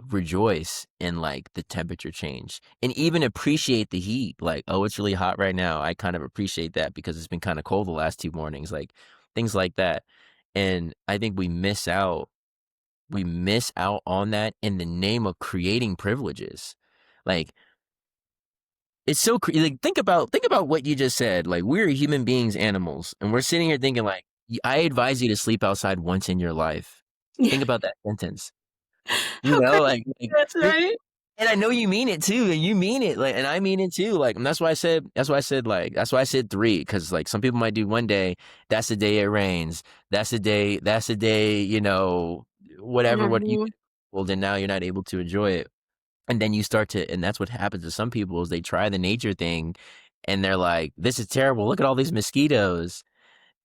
rejoice in like the temperature change and even appreciate the heat. Like, oh, it's really hot right now. I kind of appreciate that because it's been kind of cold the last 2 mornings, like things like that. And I think we miss out on that in the name of creating privileges. Like it's so like think about what you just said. Like we're human beings, animals, and we're sitting here thinking like I advise you to sleep outside once in your life. Yeah. Think about that sentence. How crazy that's Think, right. and I know you mean it too, and you mean it, like, and I mean it too. Like, and that's why I said 3, because like some people might do one day. That's the day it rains. That's the day. That's the day. Whatever. What you Mhm. well, then now you're not able to enjoy it. And then you start to, and that's what happens to some people is they try the nature thing and they're like, this is terrible. Look at all these mosquitoes.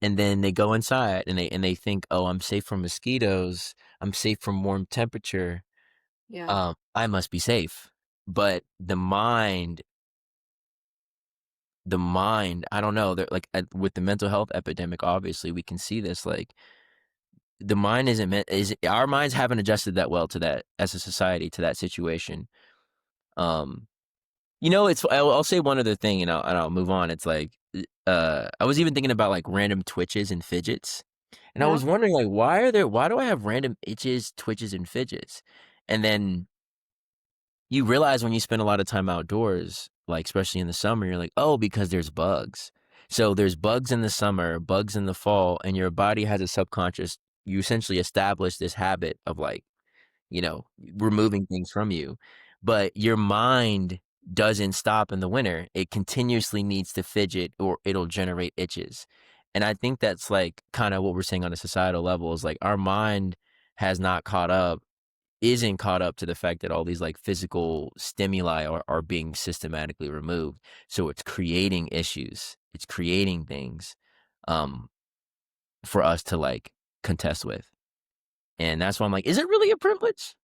And then they go inside and they think, oh, I'm safe from mosquitoes. I'm safe from warm temperature. Yeah. I must be safe. But the mind, I don't know. They're like with the mental health epidemic, obviously we can see this. Like the mind isn't meant, is our minds haven't adjusted that well to that as a society, to that situation. Um, it's, I'll say one other thing, and I'll move on. It's like, I was even thinking about like random twitches and fidgets, and I Yeah. was wondering like, why do I have random itches, twitches, and fidgets? And then you realize when you spend a lot of time outdoors, like especially in the summer, you're like, oh, because there's bugs. So there's bugs in the summer, bugs in the fall, and your body has a subconscious. You essentially establish this habit of like, removing things from you. But your mind doesn't stop in the winter. It continuously needs to fidget or it'll generate itches. And I think that's like kind of what we're saying on a societal level is like our mind has not caught up, isn't caught up to the fact that all these like physical stimuli are being systematically removed. So it's creating issues. It's creating things um, for us to like contest with. And that's why I'm like, is it really a privilege?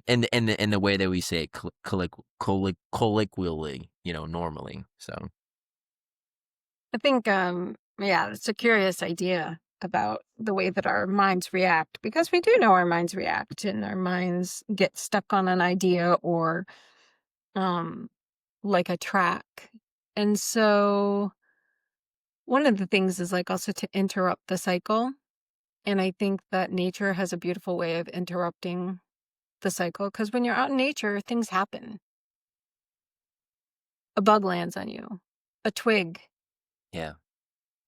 And the way that we say it colloquially, normally. So I think, yeah, it's a curious idea about the way that our minds react because we do know our minds react and our minds get stuck on an idea or um, like a track. And so one of the things is like also to interrupt the cycle. And I think that nature has a beautiful way of interrupting the cycle because when you're out in nature, things happen. A bug lands on you, a twig, yeah,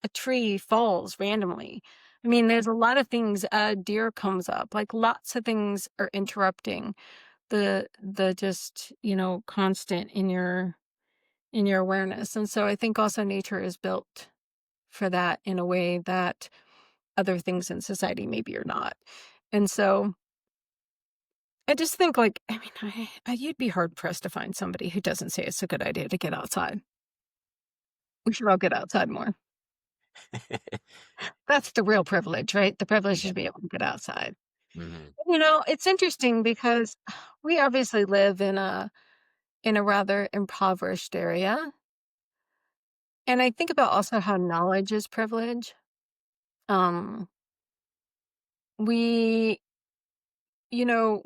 a tree falls randomly. I mean, there's a lot of things. A deer comes up. Like lots of things are interrupting the just constant in your awareness. And so I think also nature is built for that in a way that other things in society maybe are not. And so I just think like I mean you'd be hard pressed to find somebody who doesn't say it's a good idea to get outside. We should all get outside more. That's the real privilege, right? The privilege yeah, to be able to get outside. hmm It's interesting because we obviously live in a rather impoverished area. And I think about also how knowledge is privilege. Um we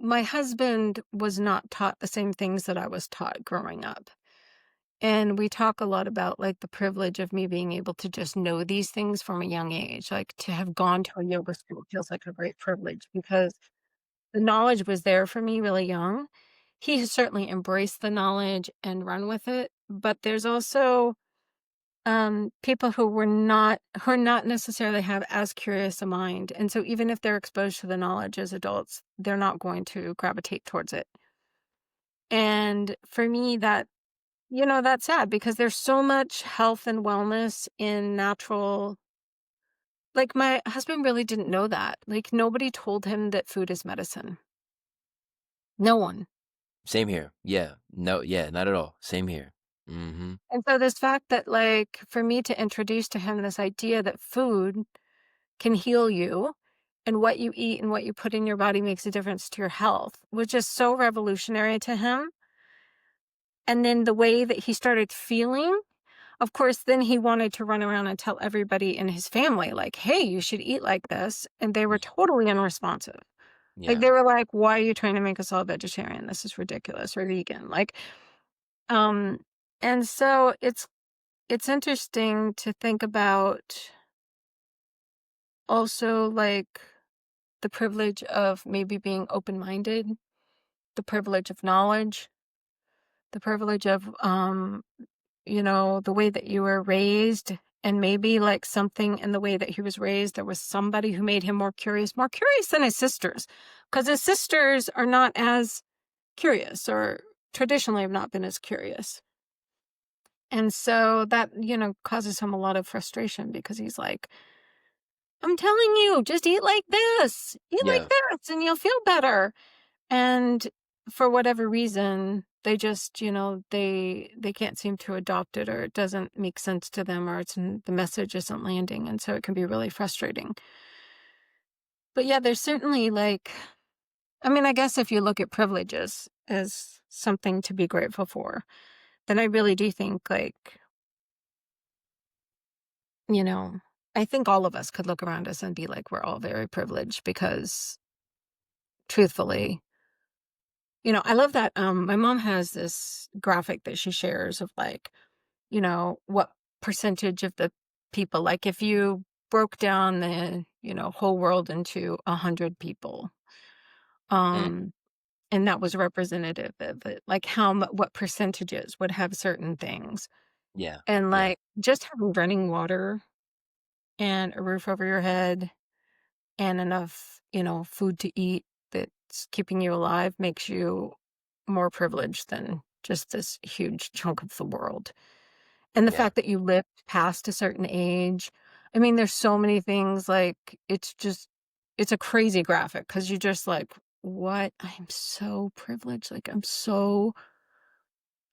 my husband was not taught the same things that I was taught growing up. And we talk a lot about like the privilege of me being able to just know these things from a young age. Like to have gone to a yoga school feels like a great privilege because the knowledge was there for me really young. He has certainly embraced the knowledge and run with it, but there's also people who are not necessarily have as curious a mind. And so even if they're exposed to the knowledge as adults, they're not going to gravitate towards it. And for me that's sad because there's so much health and wellness in natural. Like my husband really didn't know that. Like nobody told him that food is medicine. No one. same here. Yeah, no, yeah, not at all. Same here. Hmm. And so this fact that like for me to introduce to him this idea that food can heal you and what you eat and what you put in your body makes a difference to your health was just so revolutionary to him. And then the way that he started feeling, of course, then he wanted to run around and tell everybody in his family, like, hey, you should eat like this. And they were totally unresponsive. Like Yeah, they were like, why are you trying to make us all vegetarian? This is ridiculous or vegan. Um, and so it's interesting to think about also like the privilege of maybe being open-minded, the privilege of knowledge, the privilege of the way that you were raised and maybe like something in the way that he was raised there was somebody who made him more curious than his sisters because his sisters are not as curious or traditionally have not been as curious. And so that, causes him a lot of frustration because he's like, I'm telling you, just eat like yeah, this, and you'll feel better. And for whatever reason, they just, they can't seem to adopt it or it doesn't make sense to them or the message isn't landing. And so it can be really frustrating. But yeah, there's certainly like, I mean, I guess if you look at privileges as something to be grateful for, then I really do think like, you know, I think all of us could look around us and be like, we're all very privileged because truthfully, I love that, my mom has this graphic that she shares of like, what percentage of the people, like if you broke down the, whole world into 100 people, Mm, um, and that was representative of it, like what percentages would have certain things. yeah, And yeah, like just having running water and a roof over your head and enough, food to eat that's keeping you alive makes you more privileged than just this huge chunk of the world. And the yeah, fact that you lived past a certain age, I mean, there's so many things, like, it's a crazy graphic because 'cause you're just like, "What? I'm so privileged, like,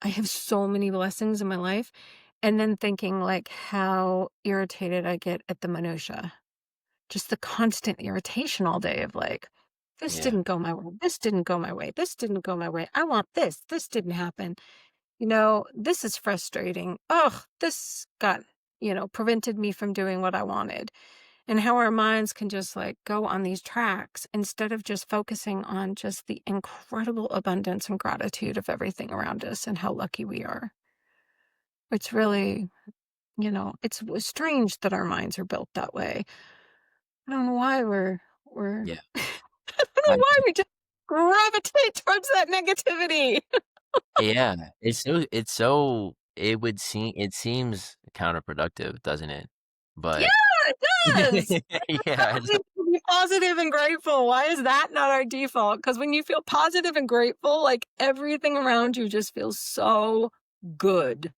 I have so many blessings in my life," and then thinking, like, how irritated I get at the minutia. Just the constant irritation all day of, like, "This yeah, didn't go my way, this didn't go my way, this didn't go my way, I want this didn't happen." This is frustrating. Ugh, this prevented me from doing what I wanted. And how our minds can just like go on these tracks instead of just focusing on just the incredible abundance and gratitude of everything around us and how lucky we are. It's really, strange that our minds are built that way. I don't know why we're yeah. I don't know I why we just gravitate towards that negativity. Yeah, it seems counterproductive, doesn't it? Yeah, But it does. yeah, We need to be positive and grateful. Why is that not our default? Because when you feel positive and grateful, like everything around you just feels so good.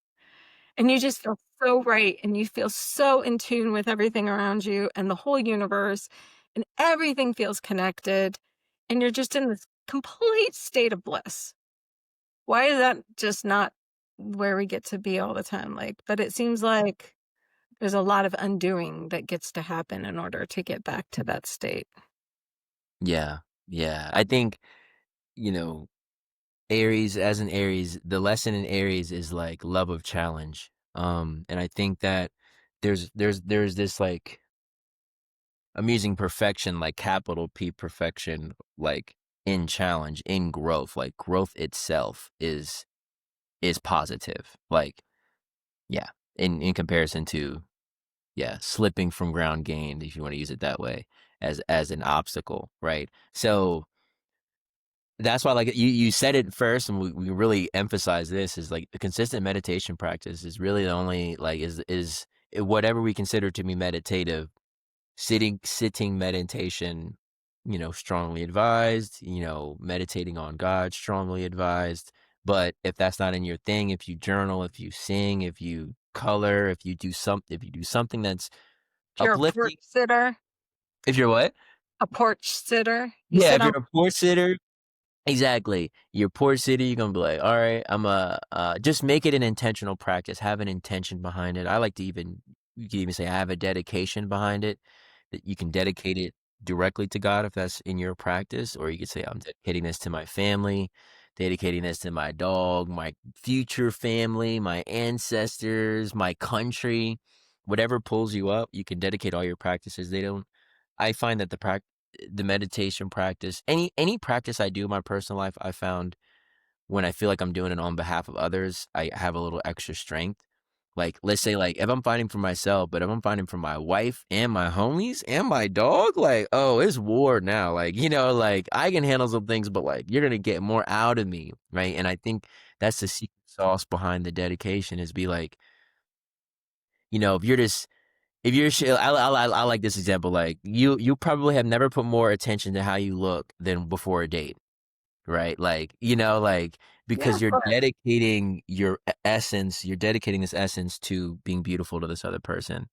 And you just feel so right. And you feel so in tune with everything around you and the whole universe. And everything feels connected. And you're just in this complete state of bliss. Why is that just not where we get to be all the time? Like, but it seems like there's a lot of undoing that gets to happen in order to get back to that state. yeah, yeah. I think, you know, Aries as an Aries, the lesson in Aries is like love of challenge. And I think that there's this like amusing perfection, like capital P perfection, like in challenge, in growth. Like growth itself is positive. Like, yeah, in comparison to yeah, slipping from ground gained, if you want to use it that way, as an obstacle, right? So that's why, like you said it first, and we really emphasize this is like the consistent meditation practice is really the only like is whatever we consider to be meditative. Sitting meditation, strongly advised. Meditating on God, strongly advised. But if that's not in your thing, if you journal, if you sing, if you color, if you do something that's You're a porch uplifting. sitter, If you're what? a porch sitter. You Yeah, sit if you're on. a porch sitter. Exactly. Your port city, you're gonna be like, all right, just make it an intentional practice. Have an intention behind it. I like to even you can even say I have a dedication behind it. That you can dedicate it directly to God if that's in your practice, or you could say I'm dedicating this to my family, dedicating this to my dog, my future family, my ancestors, my country, whatever pulls you up, you can dedicate all your practices. They don't I find that the meditation practice, any practice I do in my personal life, I found when I feel like I'm doing it on behalf of others, I have a little extra strength. Like, let's say, like, if I'm fighting for myself, but if I'm fighting for my wife and my homies and my dog, like, oh, it's war now. Like, like I can handle some things, but like, you're gonna get more out of me, right? And I think that's the secret sauce behind the dedication is be like, if you're just if you're I like this example, like, you probably have never put more attention to how you look than before a date, right? Like, like, Yeah, because of course. you're dedicating this essence to being beautiful to this other person.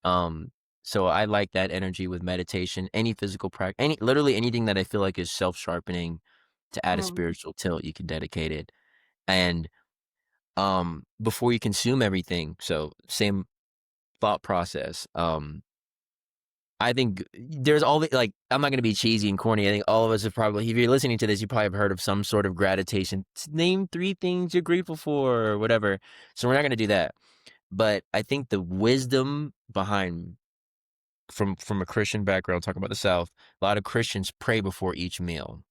Um, so I like that energy with meditation, any physical practice, literally anything that I feel like is self-sharpening to add a Mm. spiritual tilt, you can dedicate it. And, before you consume everything, so same thought process, I think there's all the like, I'm not gonna be cheesy and corny. I think all of us have probably if you're listening to this, you probably have heard of some sort of gratification. Name 3 things you're grateful for or whatever. So we're not gonna do that. But I think the wisdom behind from a Christian background, talking about the South, a lot of Christians pray before each meal.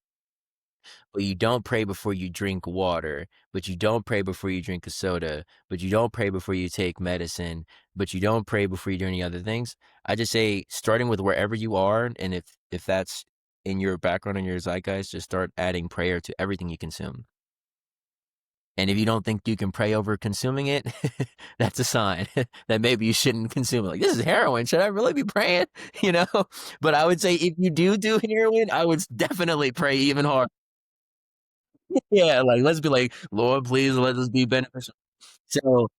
But you don't pray before you drink water, but you don't pray before you drink a soda, but you don't pray before you take medicine, but you don't pray before you do any other things. I just say, starting with wherever you are, and if that's in your background and your zeitgeist, just start adding prayer to everything you consume. And if you don't think you can pray over consuming it, that's a sign that maybe you shouldn't consume it. Like, this is heroin. Should I really be praying? You know? But I would say if you do heroin, I would definitely pray even harder. Yeah, like, let's be like, Lord, please let this be beneficial. So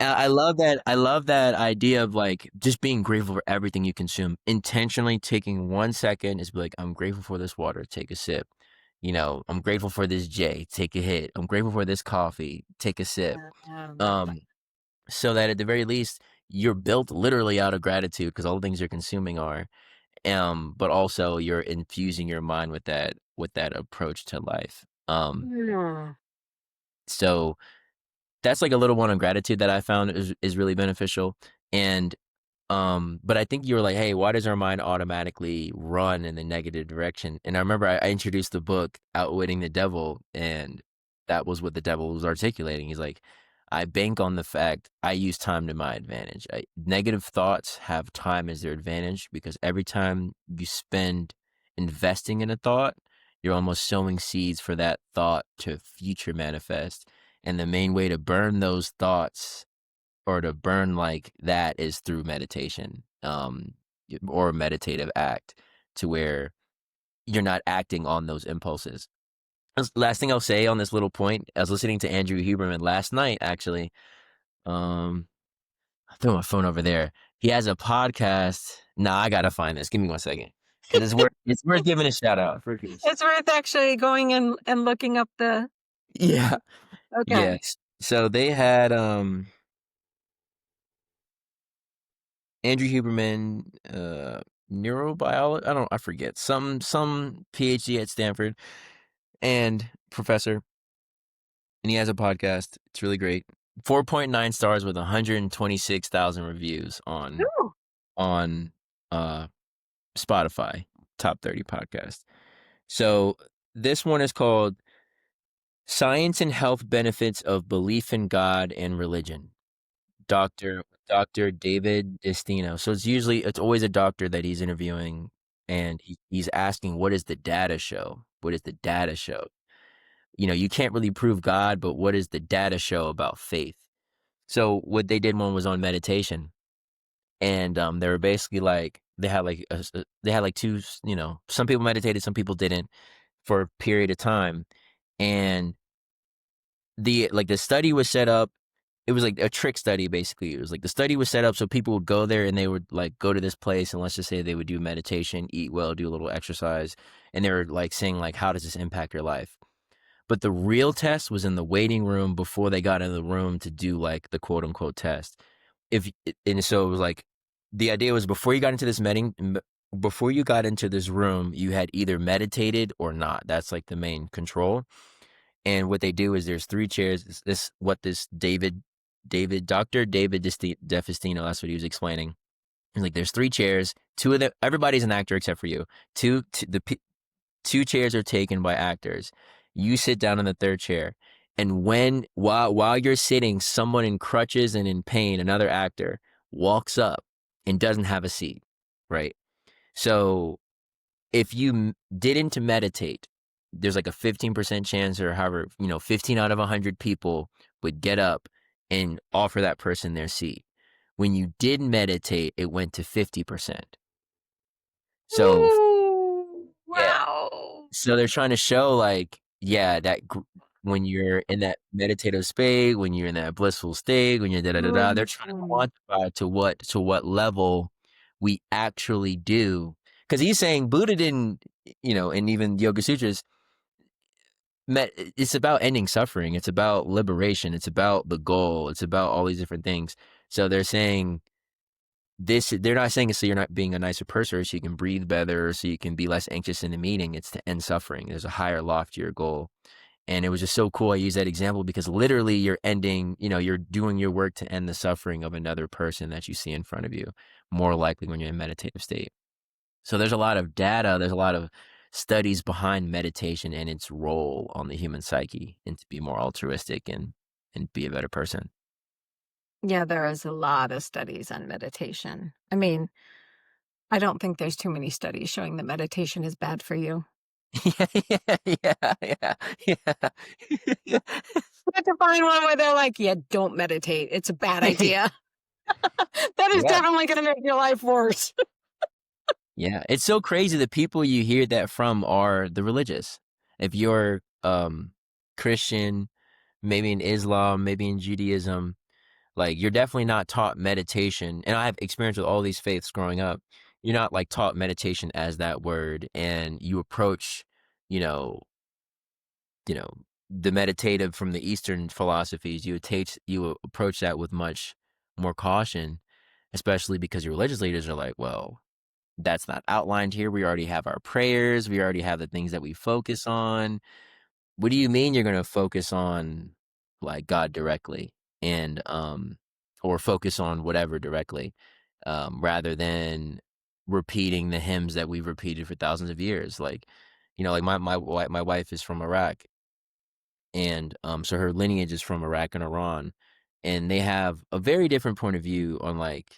I love that. I love that idea of like just being grateful for everything you consume. Intentionally taking 1 second is be like, I'm grateful for this water. Take a sip. I'm grateful for this J. Take a hit. I'm grateful for this coffee. Take a sip. Yeah, yeah, love that. Um, so that at the very least, you're built literally out of gratitude because all the things you're consuming are. But also you're infusing your mind with that approach to life. Mm. So that's like a little one on gratitude that I found is really beneficial. And but I think you were like, hey, why does our mind automatically run in the negative direction? And I remember I introduced the book Outwitting the Devil, and that was what the devil was articulating. He's like, I bank on the fact I use time to my advantage. Negative thoughts have time as their advantage because every time you spend investing in a thought, you're almost sowing seeds for that thought to future manifest. And the main way to burn those thoughts or to burn like that is through meditation, or a meditative act to where you're not acting on those impulses. Last thing I'll say on this little point, I was listening to Andrew Huberman last night, actually. I threw my phone over there. He has a podcast. Nah, I gotta find this. Give me 1 second. Because it's worth giving a shout out. For goodness. It's worth actually going and looking up the Yeah. okay. Yes. So they had Andrew Huberman, neurobiologist. I forget. Some PhD at Stanford and professor, and he has a podcast. It's really great. 4.9 stars with 126,000 reviews Ooh. on uh Spotify, top 30 podcast. So this one is called Science and Health Benefits of Belief in God and Religion. Doctor David Destino. So it's always a doctor that he's interviewing, and he's asking, what does the data show? What does the data show? You can't really prove God, but what does the data show about faith? So what they did, one was on meditation, and they were basically like they had like two. Some people meditated, some people didn't for a period of time, and the study was set up. It was like a trick study, basically. It was like the study was set up so people would go there and they would like go to this place, and let's just say they would do meditation, eat well, do a little exercise, and they were like saying like, how does this impact your life? But the real test was in the waiting room before they got into the room to do like the quote unquote test. And so it was like the idea was before you got into this room, you had either meditated or not. That's like the main control. And what they do is there's 3 chairs. This Dr. David DeFestino, that's what he was explaining. He's like, there's 3 chairs. Two of them, everybody's an actor except for you. Two chairs are taken by actors. You sit down in the third chair. And while you're sitting, someone in crutches and in pain, another actor, walks up and doesn't have a seat, right? So if you didn't meditate, there's like a 15% chance, or however, 15 out of 100 people would get up and offer that person their seat. When you did meditate, it went to 50%. So, Ooh, yeah. wow. So they're trying to show like, yeah, when you're in that meditative state, when you're in that blissful state, when you're da da da da, they're trying to Mhm. quantify to what level we actually do. Because he's saying Buddha didn't, and even Yoga Sutras, it's about ending suffering. It's about liberation. It's about the goal. It's about all these different things. So they're saying this. They're not saying it so you're not being a nicer person, or so you can breathe better, or so you can be less anxious in the meeting. It's to end suffering. There's a higher, loftier goal. And it was just so cool. I use that example because literally you're ending, you're doing your work to end the suffering of another person that you see in front of you, more likely when you're in meditative state. So there's a lot of data, there's a lot of studies behind meditation and its role on the human psyche and to be more altruistic and be a better person. Yeah, there is a lot of studies on meditation. I mean, I don't think there's too many studies showing that meditation is bad for you. Yeah, yeah, yeah, yeah, yeah. You have to find one where they're like, "Yeah, don't meditate. It's a bad idea." That is Yeah. definitely gonna make your life worse. Yeah, it's so crazy. The people you hear that from are the religious. If you're Christian, maybe in Islam, maybe in Judaism, like you're definitely not taught meditation. And I have experience with all these faiths growing up. You're not like taught meditation as that word, and you approach, you know, you know, the meditative from the Eastern philosophies. You approach that with much more caution, especially because your religious leaders are like, well, that's not outlined here. We already have our prayers. We already have the things that we focus on. What do you mean you're going to focus on like God directly and or focus on whatever directly rather than repeating the hymns that we've repeated for thousands of years? Like, like my wife is from Iraq, and so her lineage is from Iraq and Iran, and they have a very different point of view on like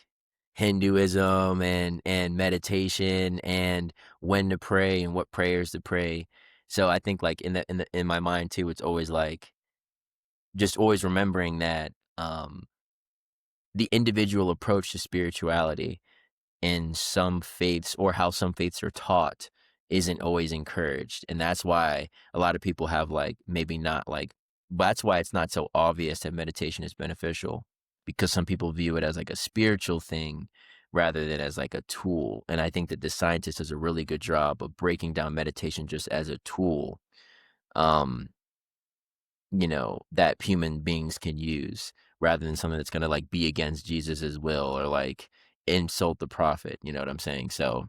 Hinduism and meditation and when to pray and what prayers to pray. So I think like in my mind too, it's always like just always remembering that the individual approach to spirituality in some faiths or how some faiths are taught isn't always encouraged. And that's why a lot of people have like maybe not like that's why it's not so obvious that meditation is beneficial, because some people view it as like a spiritual thing rather than as like a tool. And I think that the scientist does a really good job of breaking down meditation just as a tool, um, that human beings can use rather than something that's gonna like be against Jesus's will or like insult the prophet. You know what I'm saying? So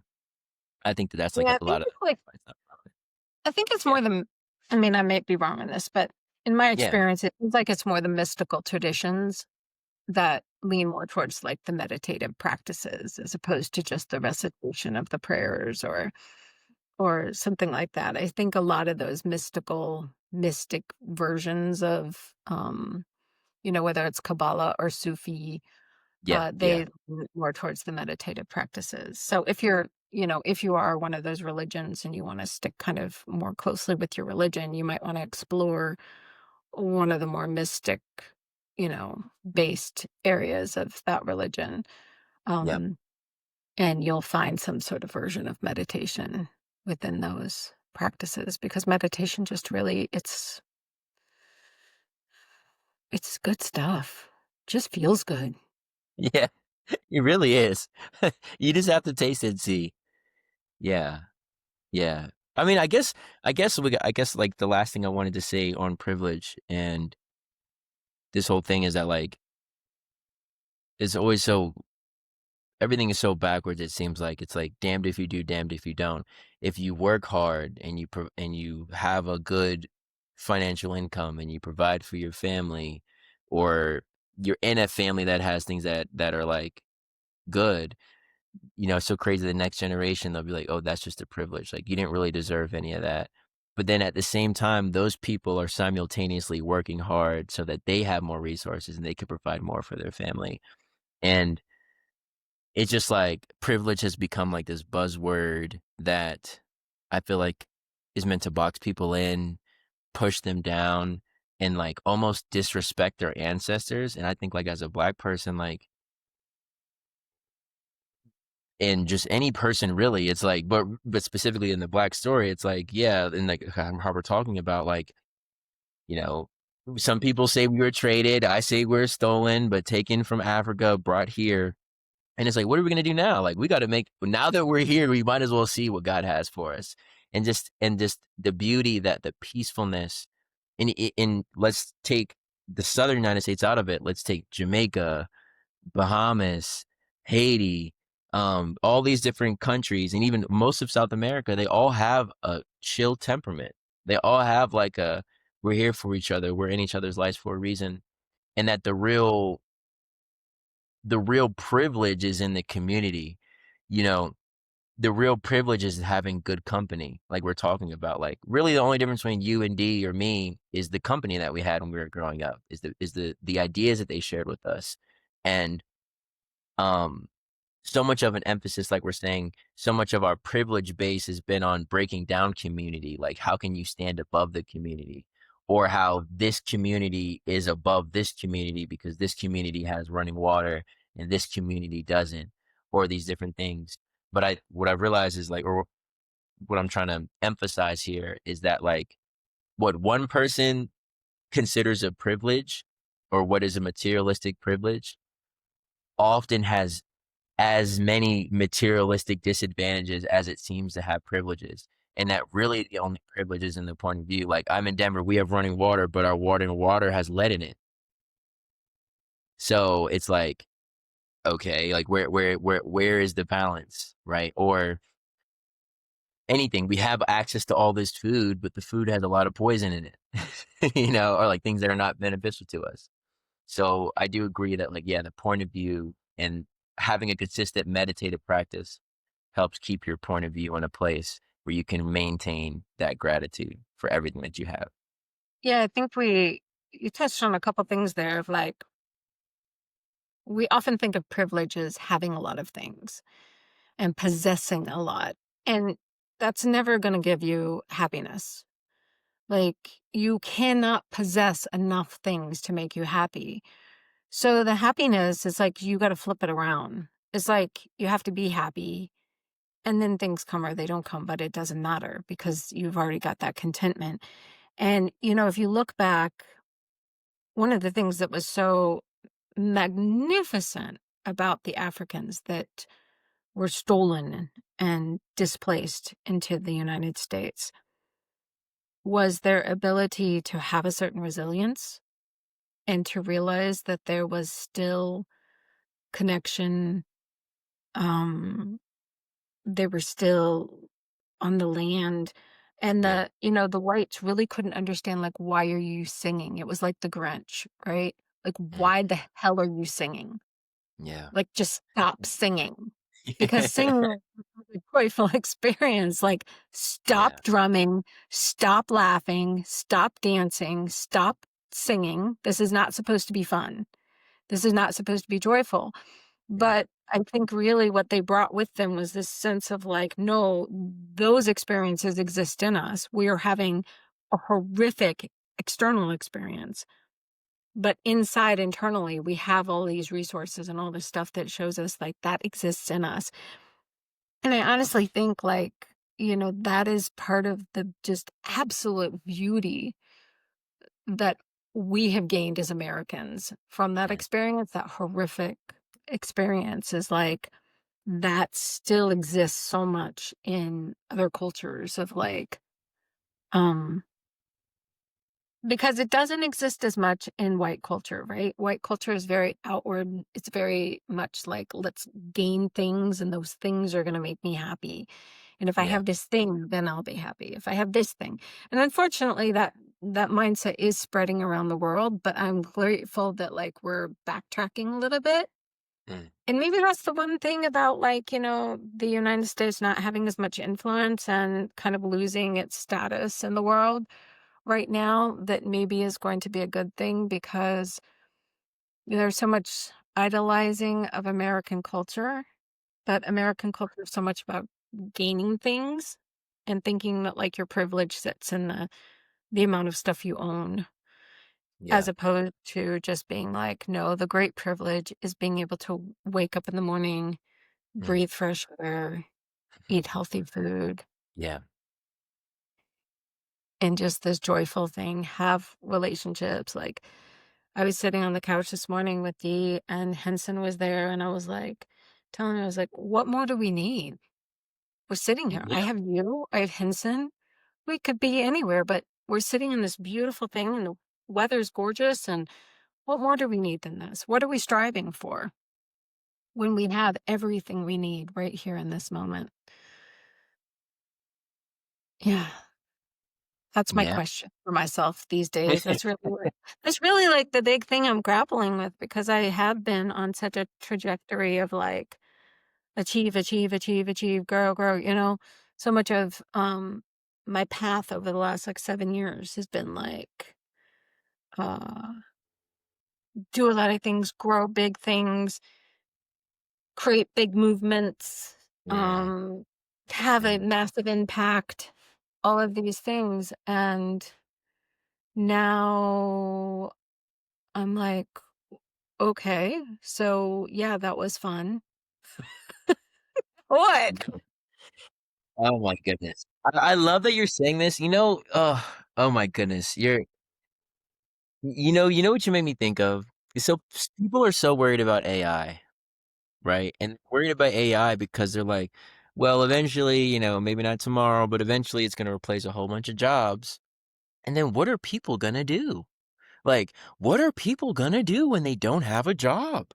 I think that that's like Yeah, a lot of I think it's yeah, more than I mean, I may be wrong on this, but in my yeah, experience, it seems like it's more the mystical traditions that lean more towards like the meditative practices as opposed to just the recitation of the prayers or something like that. I think a lot of those mystic versions of whether it's Kabbalah or Sufi, yeah, yeah, they lean more towards the meditative practices. So if you are one of those religions and you want to stick kind of more closely with your religion, you might want to explore one of the more mystic, based areas of that religion. yeah, Um, and you'll find some sort of version of meditation within those practices because meditation just really it's good stuff. Just feels good. yeah. It really is. You just have to taste it and see. Yeah, yeah. I mean, I guess like the last thing I wanted to say on privilege and this whole thing is that like it's always so everything is so backwards. It seems like it's like damned if you do, damned if you don't. If you work hard and and you have a good financial income and you provide for your family, or you're in a family that has things that are like good, it's so crazy. The next generation, they'll be like, "Oh, that's just a privilege. Like you didn't really deserve any of that." But then at the same time, those people are simultaneously working hard so that they have more resources and they can provide more for their family. And it's just like privilege has become like this buzzword that I feel like is meant to box people in, push them down, and like almost disrespect their ancestors. And I think like as a black person, like and just any person really, it's like, but specifically in the black story, it's like, yeah, and like how we're talking about, like, you know, some people say we were traded, I say we're stolen, but taken from Africa, brought here. And it's like, what are we gonna do now? Like, we got to make now that we're here, we might as well see what God has for us, and just the beauty that the peacefulness in let's take the southern United States out of it. Let's take Jamaica, Bahamas, Haiti, all these different countries, and even most of South America. They all have a chill temperament. They all have like we're here for each other, we're in each other's lives for a reason, and that the real privilege is in the community. You know, the real privilege is having good company, like we're talking about. Like, really, the only difference between you and D or me is the company that we had when we were growing up, is the ideas that they shared with us, and um, so much of an emphasis, like we're saying, so much of our privilege base has been on breaking down community. Like, how can you stand above the community? Or how this community is above this community because this community has running water and this community doesn't, or these different things. But what I've realized is like, or what I'm trying to emphasize here is that like what one person considers a privilege or what is a materialistic privilege often has as many materialistic disadvantages as it seems to have privileges. And that really the only privilege is in the point of view. Like, I'm in Denver, we have running water, but our water has lead in it. So it's like, okay, like where is the balance, right? Or anything. We have access to all this food, but the food has a lot of poison in it. Or like things that are not beneficial to us. So I do agree that like, yeah, the point of view and having a consistent meditative practice helps keep your point of view in a place where you can maintain that gratitude for everything that you have. Yeah, I think you touched on a couple things there of like, we often think of privilege as having a lot of things and possessing a lot. And that's never going to give you happiness. Like, you cannot possess enough things to make you happy. So the happiness is like, you got to flip it around. It's like you have to be happy and then things come or they don't come, but it doesn't matter because you've already got that contentment. And, if you look back, one of the things that was so magnificent about the Africans that were stolen and displaced into the United States was their ability to have a certain resilience and to realize that there was still connection. Um, they were still on the land. And Yeah. the whites really couldn't understand, like, why are you singing? It was like the Grinch, right? Like, Mm. why the hell are you singing? Yeah. Like, just stop singing. Because singing is a joyful experience. Like, Yeah. stop drumming, stop laughing, stop dancing, stop singing. This is not supposed to be fun. This is not supposed to be joyful. Yeah. But I think really what they brought with them was this sense of like, no, those experiences exist in us. We are having a horrific external experience. But inside, internally, we have all these resources and all this stuff that shows us like that exists in us. And I honestly think like, that is part of the just absolute beauty that we have gained as Americans from that Mm. experience, that horrific experience is like that still exists so much in other cultures of like, um, because it doesn't exist as much in white culture, right? White culture is very outward. It's very much like, let's gain things, and those things are going to make me happy. And if I Yeah. have this thing, then I'll be happy. If I have this thing. And unfortunately, that mindset is spreading around the world, but I'm grateful that like we're backtracking a little bit. Mm. And maybe that's the one thing about like, the United States not having as much influence and kind of losing its status in the world right now that maybe is going to be a good thing because there's so much idolizing of American culture, that American culture is so much about gaining things and thinking that like your privilege sits in the amount of stuff you own, as Yeah. opposed to just being like, no, the great privilege is being able to wake up in the morning, Mm. breathe fresh air, eat healthy food, Yeah. and just this joyful thing, have relationships. Like, I was sitting on the couch this morning with Dee, and Henson was there, and I was like, telling her, I was like, what more do we need? We're sitting here. I Yeah. have you, I have Henson. We could be anywhere, but we're sitting in this beautiful thing, and the weather's gorgeous. And what more do we need than this? What are we striving for when we have everything we need right here in this moment? Yeah. That's my Yeah. question for myself these days. That's really like the big thing I'm grappling with because I have been on such a trajectory of like achieve, achieve, achieve, achieve, grow, grow, you know? So much of my path over the last like 7 years has been like uh do a lot of things, grow big things, create big movements, Yeah. um, have a Yeah. massive impact, all of these things. And now I'm like, okay, so yeah, that was fun. What? Oh my goodness. I love that you're saying this. Oh my goodness. You know what you made me think of? So people are so worried about AI, right? And worried about AI because they're like, well, eventually, maybe not tomorrow, but eventually it's going to replace a whole bunch of jobs. And then what are people going to do? Like, what are people gonna do when they don't have a job?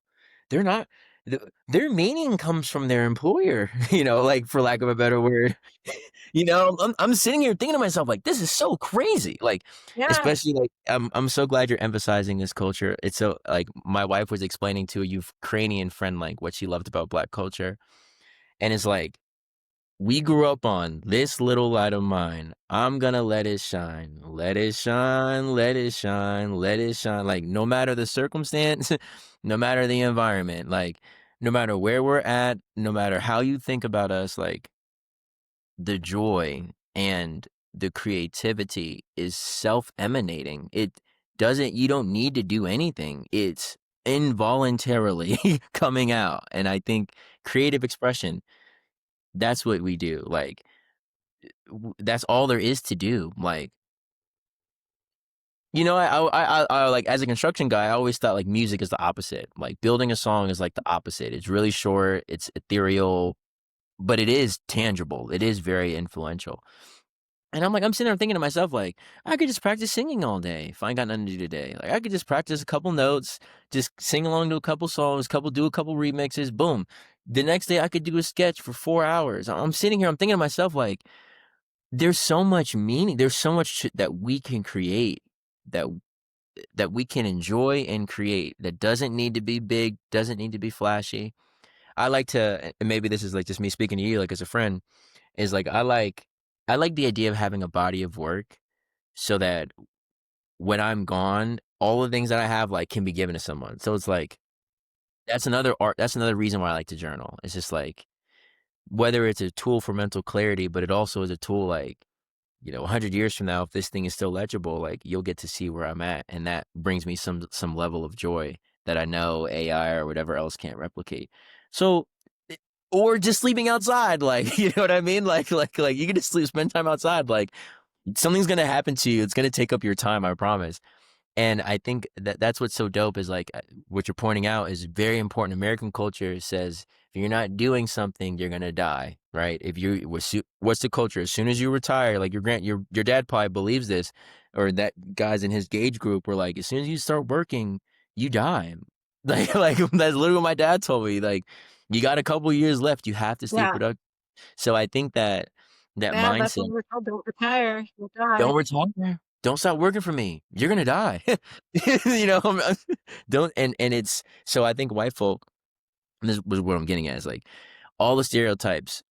They're not their meaning comes from their employer, like, for lack of a better word. I'm sitting here thinking to myself, like, "This is so crazy." Like, Yeah, especially, like, I'm so glad you're emphasizing this culture. It's so like, my wife was explaining to a Ukrainian friend, like, what she loved about Black culture, and it's like, we grew up on this little light of mine. I'm gonna let it shine. Let it shine, let it shine, let it shine. Like, no matter the circumstance, no matter the environment, like, no matter where we're at, no matter how you think about us, like, the joy and the creativity is self emanating. You don't need to do anything. It's involuntarily coming out. And I think creative expression, that's what we do. Like, that's all there is to do. Like, like, as a construction guy, I always thought like music is the opposite. Like, building a song is like the opposite. It's really short, it's ethereal, but it is tangible. It is very influential. And I'm sitting there thinking to myself, like, I could just practice singing all day if I ain't got nothing to do today. Like, I could just practice a couple notes, just sing along to a couple songs, do a couple remixes, boom. The next day I could do a sketch for 4 hours. I'm sitting here, I'm thinking to myself, like, there's so much meaning, there's so much that we can create, that we can enjoy and create, that doesn't need to be big, doesn't need to be flashy. I like to, and maybe this is like just me speaking to you, like, as a friend, is like, I like the idea of having a body of work so that when I'm gone, all the things that I have, like, can be given to someone. So it's like, that's another reason why I like to journal. It's just like, whether it's a tool for mental clarity, but it also is a tool, like, 100 years from now, if this thing is still legible, like, you'll get to see where I'm at, and that brings me some level of joy that I know AI or whatever else can't replicate. So, eh, or just sleeping outside, like, you know what I mean? Like, you can just spend time outside. Like, something's gonna happen to you. It's gonna take up your time, I promise. And I think that that's what's so dope is, like, what you're pointing out is very important. American culture says if you're not doing something, you're gonna die, right? If you what's the culture? As soon as you retire, like, your dad probably believes this, or that guys in his gauge group were like, as soon as you start working, you die. Like that's literally what my dad told me. Like, you got a couple years left, you have to stay yeah, productive. So I think that yeah. That's what mindset. we're told. Don't retire. You'll die. Don't retire. Don't stop working for me. You're gonna die. Don't, and it's so I think white folk, and this was what I'm getting at, is like, all the stereotypes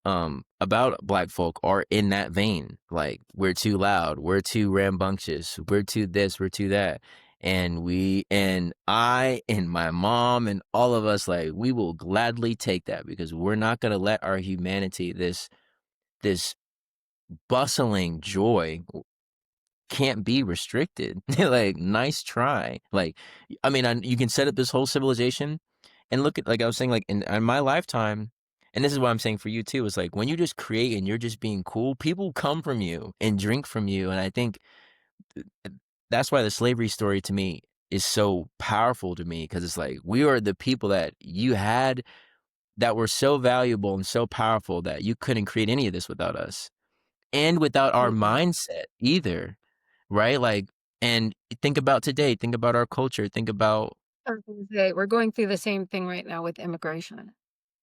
about Black folk are in that vein. Like, we're too loud, we're too rambunctious, we're too this, we're too that. And I and my mom and all of us, like, we will gladly take that because we're not gonna let our humanity, this bustling joy, can't be restricted. Like, nice try. Like, I mean, you can set up this whole civilization and look at, like I was saying, like, in my lifetime, and this is what I'm saying for you too, is like, when you just create and you're just being cool, people come from you and drink from you. And I think that's why the slavery story to me is so powerful to me, because it's like, we are the people that you had that were so valuable and so powerful that you couldn't create any of this without us and without our Mm-mm. mindset either, right? Like, and think about today, think about our culture, think about, I was gonna say, we're going through the same thing right now with immigration.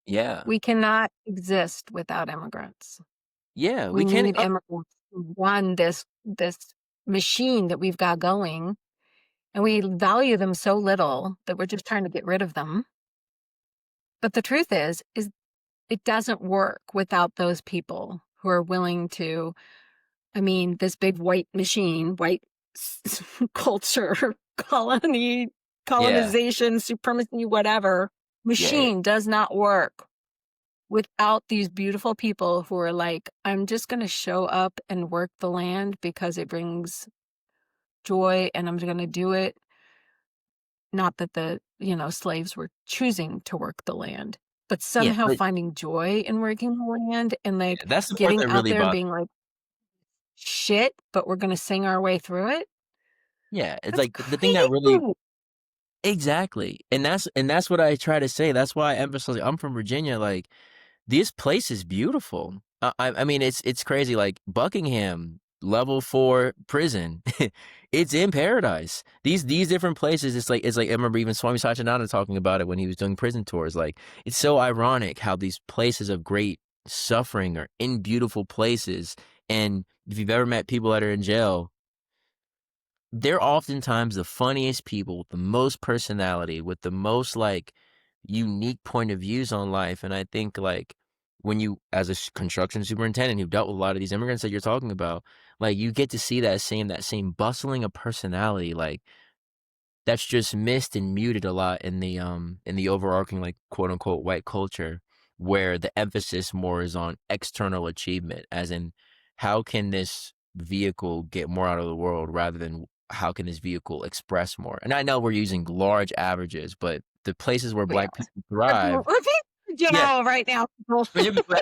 yeah, We cannot exist without immigrants. yeah, We we can't. need immigrants. run this machine that we've got going, and we value them so little that we're just trying to get rid of them. But the truth is it doesn't work without those people who are willing to, I mean, this big white machine, white culture, Yeah, colonization, supremacy, whatever, yeah, machine does not work without these beautiful people who are like, I'm just going to show up and work the land because it brings joy and I'm going to do it. Not that slaves were choosing to work the land, but yeah, somehow but finding joy in working the land and yeah, like that's the part getting that out really there and bothers. being like, shit, but we're going to sing our way through it. Yeah, it's That's like the thing that crazy. really. Exactly, and that's what I try to say. That's why I emphasize. I'm from Virginia. Like, this place is beautiful. I mean, it's crazy. Like Buckingham, level 4 prison, it's in paradise. These different places. It's like I remember even Swami Satyananda talking about it when he was doing prison tours. Like, it's so ironic how these places of great suffering are in beautiful places. And if you've ever met people that are in jail, they're oftentimes the funniest people with the most personality, with the most like unique point of views on life. And I think like when you, as a construction superintendent who dealt with a lot of these immigrants that you're talking about, like you get to see that same bustling of personality, like that's just missed and muted a lot in the overarching like quote unquote white culture where the emphasis more is on external achievement, as in how can this vehicle get more out of the world rather than how can this vehicle express more. And I know we're using large averages, but the places where We black are. people thrive. We're being Yeah, general right now, people. I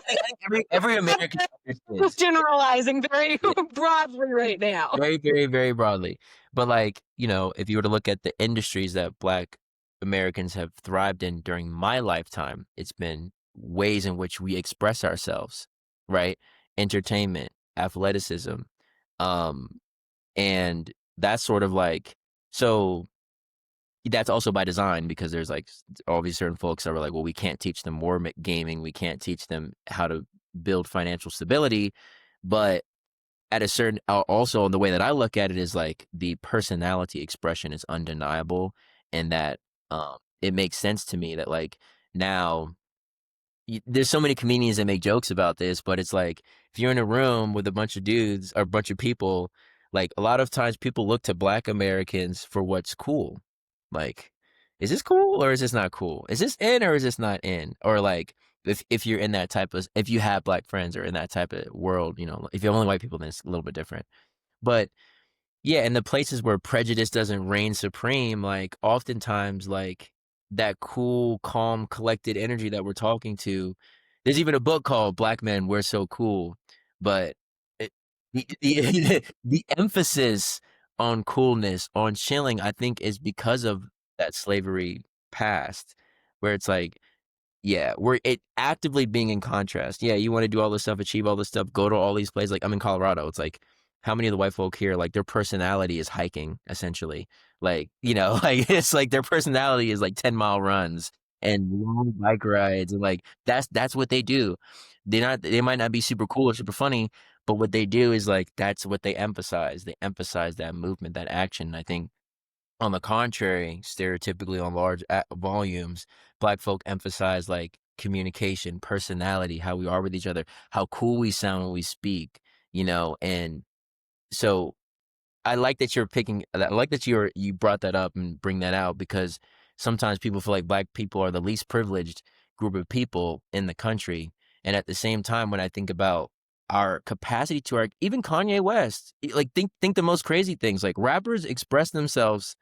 think every American understands. Generalizing very broadly right now. Very, very, very broadly. But like, if you were to look at the industries that Black Americans have thrived in during my lifetime, it's been ways in which we express ourselves, right? Entertainment, athleticism, um, and that's sort of like, so that's also by design because there's like all these certain folks that were like, well, we can't teach them war gaming, we can't teach them how to build financial stability, but at a certain also the way that I look at it is like the personality expression is undeniable, and that it makes sense to me that like now there's so many comedians that make jokes about this, but it's like if you're in a room with a bunch of dudes or a bunch of people, like a lot of times people look to Black Americans for what's cool. Like, is this cool or is this not cool? Is this in or is this not in? Or like if you're in that type of, if you have Black friends or in that type of world, if you're only white people, then it's a little bit different. But yeah, and the places where prejudice doesn't reign supreme, like oftentimes, like that cool, calm, collected energy that we're talking to. There's even a book called Black Men, We're So Cool, but the emphasis on coolness, on chilling, I think is because of that slavery past, where it's like, yeah, we're it actively being in contrast. Yeah, you want to do all this stuff, achieve all this stuff, go to all these places. Like I'm in Colorado. It's like how many of the white folk here, like their personality is hiking, essentially. Like, like it's like their personality is like 10-mile runs and long bike rides and like that's what they do. They might not be super cool or super funny, but what they do is like that's what they emphasize. They emphasize that movement, that action. I think on the contrary, stereotypically on large volumes, Black folk emphasize like communication, personality, how we are with each other, how cool we sound when we speak, and so I like that you're picking. I like that you brought that up and bring that out because sometimes people feel like Black people are the least privileged group of people in the country, and at the same time, when I think about our capacity to even Kanye West, like think the most crazy things, like rappers express themselves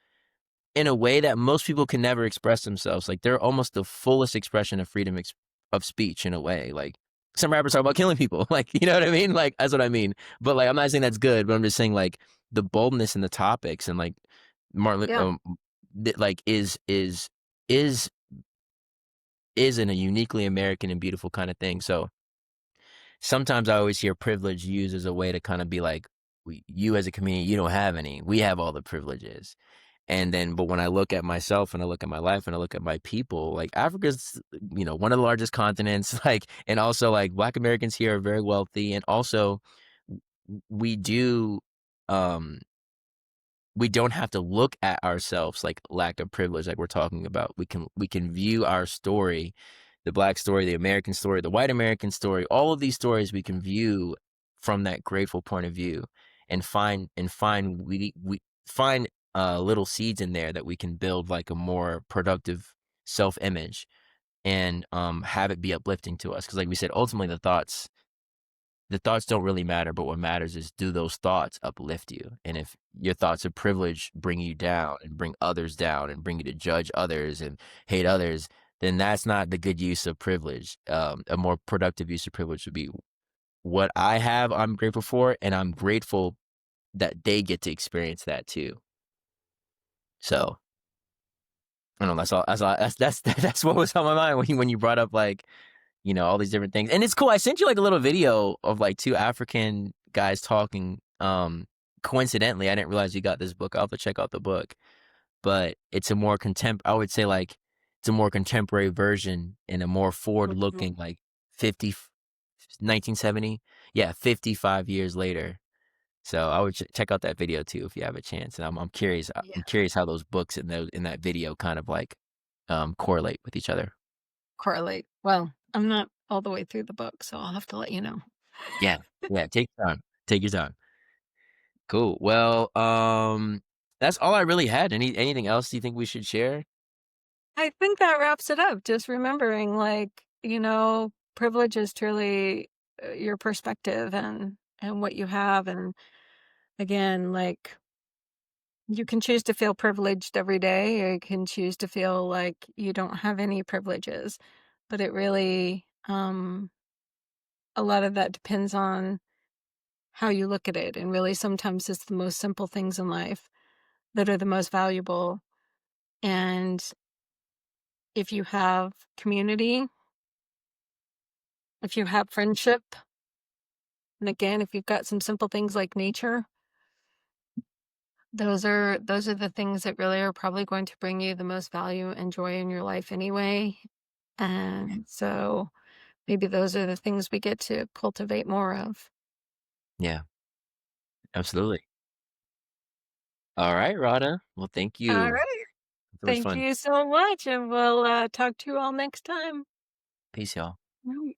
in a way that most people can never express themselves. Like they're almost the fullest expression of freedom of speech in a way. Like some rappers talk about killing people. Like, you know what I mean? Like that's what I mean. But like, I'm not saying that's good, but I'm just saying like the boldness in the topics and like Martin, Yeah. like is is in a uniquely American and beautiful kind of thing. So sometimes I always hear privilege used as a way to kind of be like, you as a community, you don't have any. We have all the privileges. And then, but when I look at myself and I look at my life and I look at my people, like Africa's, one of the largest continents, like, and also like Black Americans here are very wealthy. And also we do, um we don't have to look at ourselves like lack of privilege like we're talking about. We can view our story, the black story, the American story, the white American story, all of these stories we can view from that grateful point of view and find we find little seeds in there that we can build like a more productive self-image and have it be uplifting to us. Because like we said, ultimately the thoughts don't really matter, but what matters is, do those thoughts uplift you? And if your thoughts of privilege bring you down and bring others down and bring you to judge others and hate others, then that's not the good use of privilege. A more productive use of privilege would be, what I have, I'm grateful for, and I'm grateful that they get to experience that too. So I don't know. That's what was on my mind when you brought up like, all these different things. And it's cool. I sent you like a little video of like two African guys talking. Coincidentally, I didn't realize you got this book. I'll have to check out the book. But it's a more I would say like it's a more contemporary version and a more forward Mhm. looking, like 50 1970. Yeah, 55 years later. So I would check out that video too if you have a chance. And I'm curious. Yeah, I'm curious how those books and those in that video kind of like correlate with each other. correlate. Well, I'm not all the way through the book, so I'll have to let you know. Yeah. Yeah. Take your time. Take your time. Cool. Well, that's all I really had. Anything else you think we should share? I think that wraps it up. Just remembering, like, privilege is truly your perspective and what you have. And again, like, you can choose to feel privileged every day, or you can choose to feel like you don't have any privileges. But it really, a lot of that depends on how you look at it. And really, sometimes it's the most simple things in life that are the most valuable. And if you have community, if you have friendship, and again, if you've got some simple things like nature, those are the things that really are probably going to bring you the most value and joy in your life anyway. And so maybe those are the things we get to cultivate more of. Yeah, absolutely. All right, Radha. Well, thank All you. right. It was Thank fun. you so much, and we'll talk to you all next time. Peace, y'all. Right.